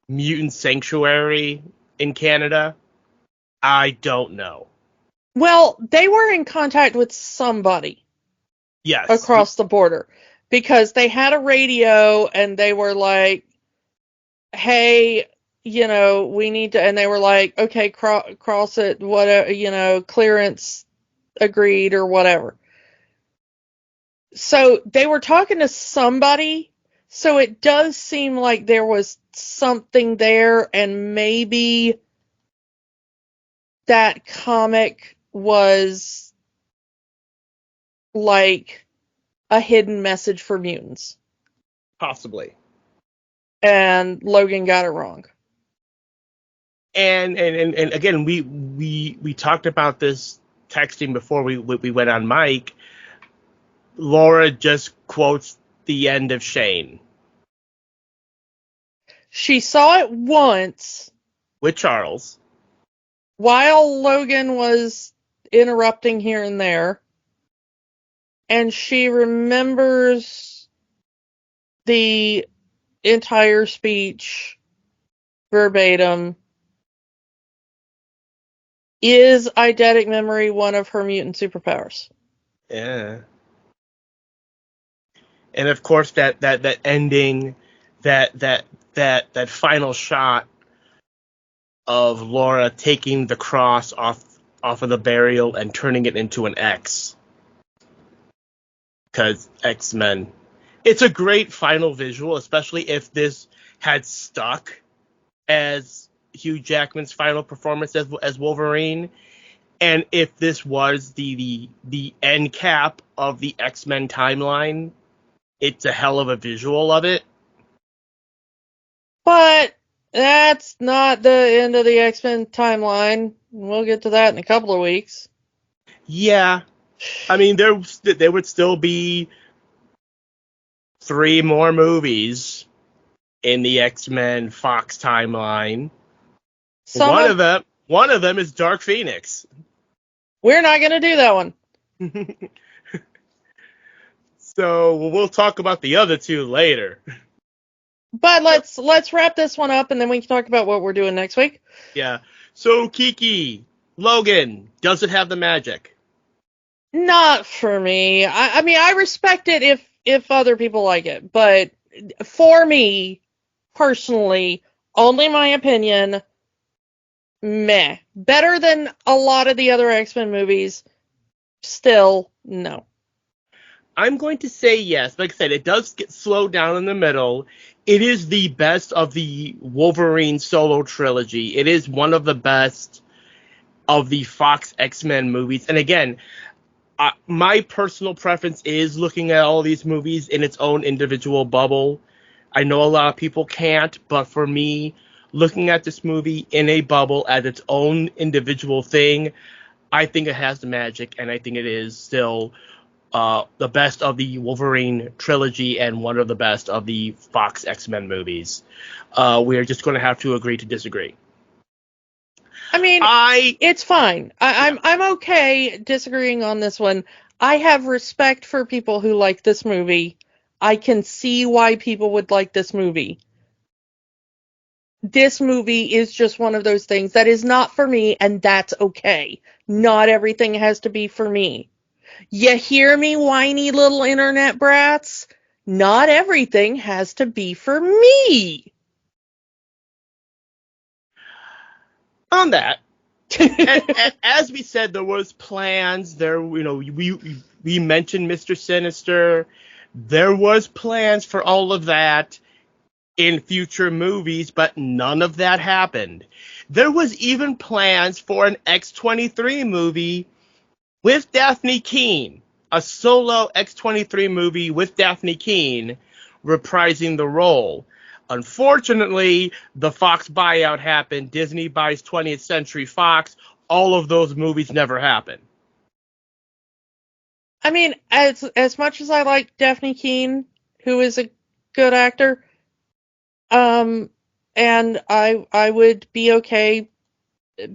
S1: mutant sanctuary in Canada. I don't know.
S2: well, they were in contact with somebody.
S1: Yes.
S2: Across the border, because they had a radio and they were like, hey, we need to, and they were like, okay, cross it, whatever, clearance agreed or whatever. So they were talking to somebody, so it does seem like there was something there, and maybe that comic was like a hidden message for mutants.
S1: Possibly.
S2: And Logan got it wrong.
S1: And again, we talked about this texting before we went on mic. Laura just quotes the end of Shane.
S2: She saw it once
S1: with Charles
S2: while Logan was interrupting here and there, and she remembers the entire speech verbatim. Is eidetic memory one of her mutant superpowers?
S1: Yeah. And of course that ending, that final shot of Laura taking the cross off of the burial and turning it into an X. Because X-Men. It's a great final visual, especially if this had stuck as Hugh Jackman's final performance as Wolverine. And if this was the end cap of the X-Men timeline, it's a hell of a visual of it.
S2: But that's not the end of the X-Men timeline. We'll get to that in a couple of weeks.
S1: Yeah. I mean, there would still be 3 more movies in the X-Men Fox timeline. One of them is Dark Phoenix.
S2: We're not going to do that one.
S1: So we'll talk about the other 2 later.
S2: But let's wrap this one up, and then we can talk about what we're doing next week.
S1: Yeah. So Kiki, Logan, does it have the magic?
S2: Not for me. I mean, I respect it if other people like it, but for me, personally, only my opinion, meh. Better than a lot of the other X-Men movies, still, no.
S1: I'm going to say yes. Like I said, it does get slowed down in the middle. It is the best of the Wolverine solo trilogy. It is one of the best of the Fox X-Men movies. And again, my personal preference is looking at all these movies in its own individual bubble. I know a lot of people can't, but for me, looking at this movie in a bubble as its own individual thing, I think it has the magic, and I think it is still the best of the Wolverine trilogy and one of the best of the Fox X-Men movies. We are just going to have to agree to disagree.
S2: I mean, it's fine. I'm okay disagreeing on this one. I have respect for people who like this movie. I can see why people would like this movie. This movie is just one of those things that is not for me, and that's okay. Not everything has to be for me. You hear me, whiny little internet brats? Not everything has to be for me.
S1: On that, as we said, there was plans. There, we mentioned Mr. Sinister. There was plans for all of that in future movies, but none of that happened. There was even plans for an X-23 movie with Daphne Keane, a solo X-23 movie with Daphne Keane reprising the role. Unfortunately, the Fox buyout happened. Disney buys 20th Century Fox. All of those movies never happened.
S2: I mean, as much as I like Daphne Keane, who is a good actor, and I would be okay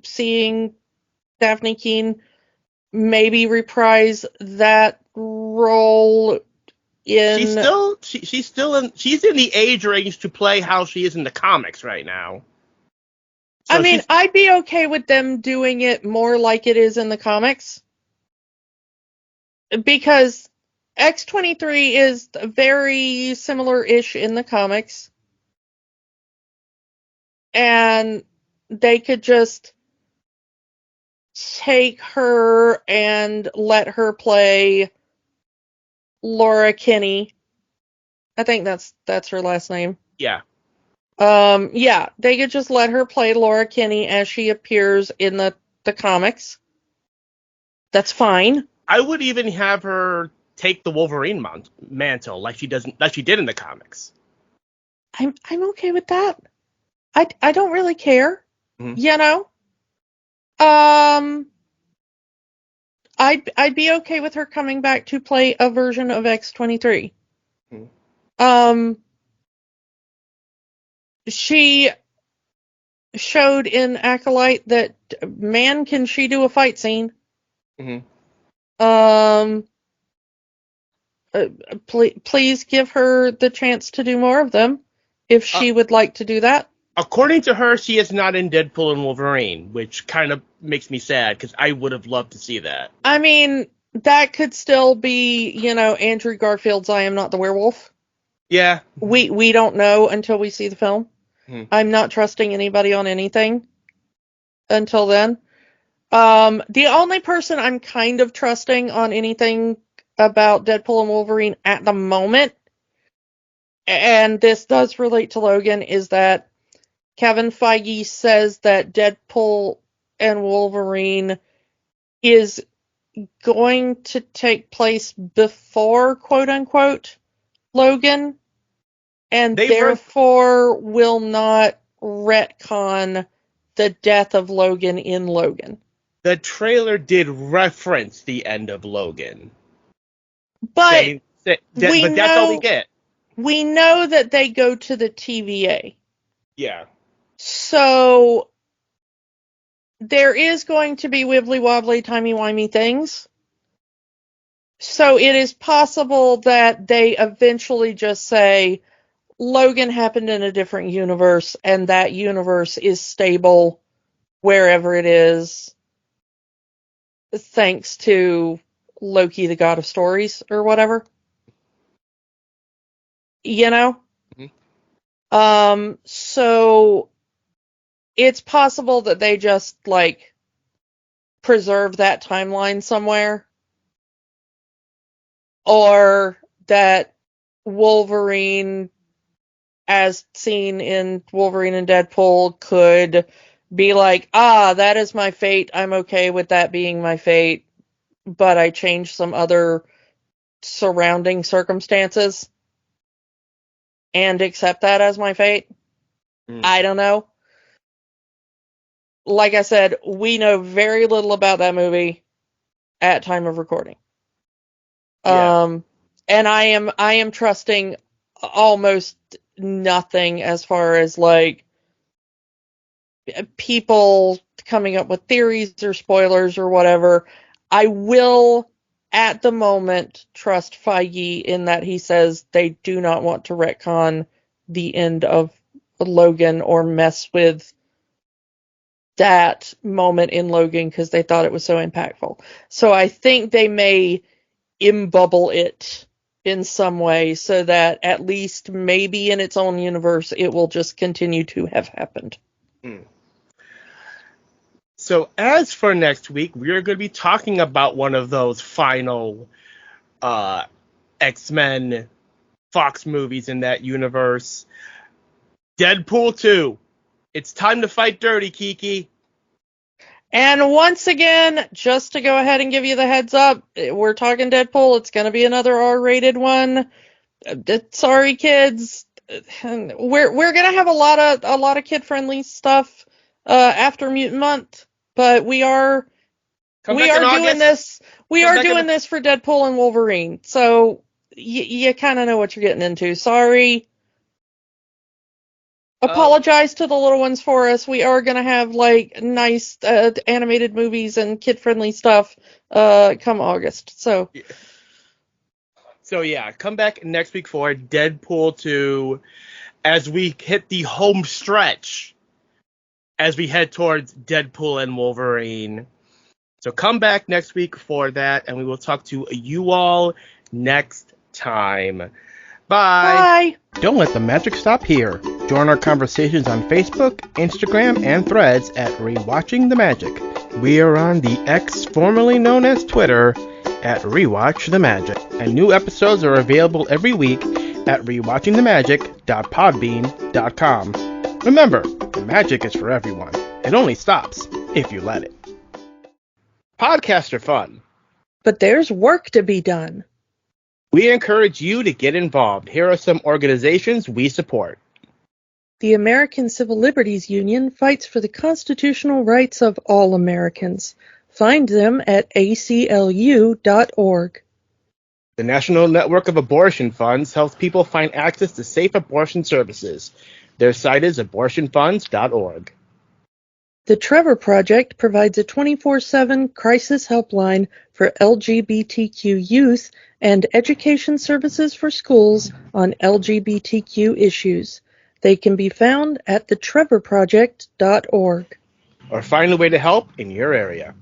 S2: seeing Daphne Keane maybe reprise that role in...
S1: She's in the age range to play how she is in the comics right now.
S2: So I mean, I'd be okay with them doing it more like it is in the comics. Because X-23 is very similar-ish in the comics. And they could just take her and let her play Laura Kinney. I think that's her last name.
S1: Yeah.
S2: Yeah, they could just let her play Laura Kinney as she appears in the comics. That's fine.
S1: I would even have her take the Wolverine mantle like she did in the comics.
S2: I'm okay with that. I don't really care. Mm-hmm. You know? I'd be okay with her coming back to play a version of X-23. Mm-hmm. She showed in Acolyte that man can she do a fight scene. Mm-hmm. Please give her the chance to do more of them if she would like to do that.
S1: According to her, she is not in Deadpool and Wolverine, which kind of makes me sad because I would have loved to see that.
S2: I mean, that could still be, Andrew Garfield's I Am Not the Werewolf.
S1: Yeah.
S2: We don't know until we see the film. I'm not trusting anybody on anything until then. The only person I'm kind of trusting on anything about Deadpool and Wolverine at the moment, and this does relate to Logan, is that Kevin Feige says that Deadpool and Wolverine is going to take place before, quote unquote, Logan, and therefore will not retcon the death of Logan in Logan.
S1: The trailer did reference the end of Logan.
S2: But
S1: that's all we get.
S2: We know that they go to the TVA.
S1: Yeah.
S2: So there is going to be wibbly-wobbly, timey-wimey things. So it is possible that they eventually just say, Logan happened in a different universe, and that universe is stable wherever it is, thanks to Loki, the god of stories, or whatever. So it's possible that they just, preserve that timeline somewhere. Or that Wolverine, as seen in Wolverine and Deadpool, could be like, that is my fate. I'm okay with that being my fate, but I changed some other surrounding circumstances and accept that as my fate. I don't know. Like I said, we know very little about that movie at time of recording. Yeah. And I am trusting almost nothing as far as people coming up with theories or spoilers or whatever. I will, at the moment, trust Feige in that he says they do not want to retcon the end of Logan or mess with that moment in Logan because they thought it was so impactful. So I think they may imbubble it in some way so that at least maybe in its own universe it will just continue to have happened.
S1: So as for next week, we are going to be talking about one of those final X-Men Fox movies in that universe, Deadpool 2. It's time to fight dirty, Kiki.
S2: And once again, just to go ahead and give you the heads up, we're talking Deadpool. It's going to be another R-rated one. Sorry, kids. We're going to have a lot of kid-friendly stuff after Mutant Month, but we are doing this. We are doing this for Deadpool and Wolverine. So you kind of know what you're getting into. Sorry. Apologize to the little ones for us. We are going to have nice animated movies and kid-friendly stuff come August. So
S1: yeah, come back next week for Deadpool 2 as we hit the home stretch as we head towards Deadpool and Wolverine. So come back next week for that, and we will talk to you all next time. Bye. Don't let the magic stop here. Join our conversations on Facebook, Instagram, and Threads at Rewatching the Magic. We are on the X formerly known as Twitter at Rewatch the Magic. And new episodes are available every week at rewatchingthemagic.podbean.com. Remember, the magic is for everyone. It only stops if you let it. Podcasts are fun.
S2: But there's work to be done.
S1: We encourage you to get involved. Here are some organizations we support.
S2: The American Civil Liberties Union fights for the constitutional rights of all Americans. Find them at aclu.org.
S1: The National Network of Abortion Funds helps people find access to safe abortion services. Their site is abortionfunds.org.
S2: The Trevor Project provides a 24/7 crisis helpline for LGBTQ youth and education services for schools on LGBTQ issues. They can be found at thetrevorproject.org.
S1: Or find a way to help in your area.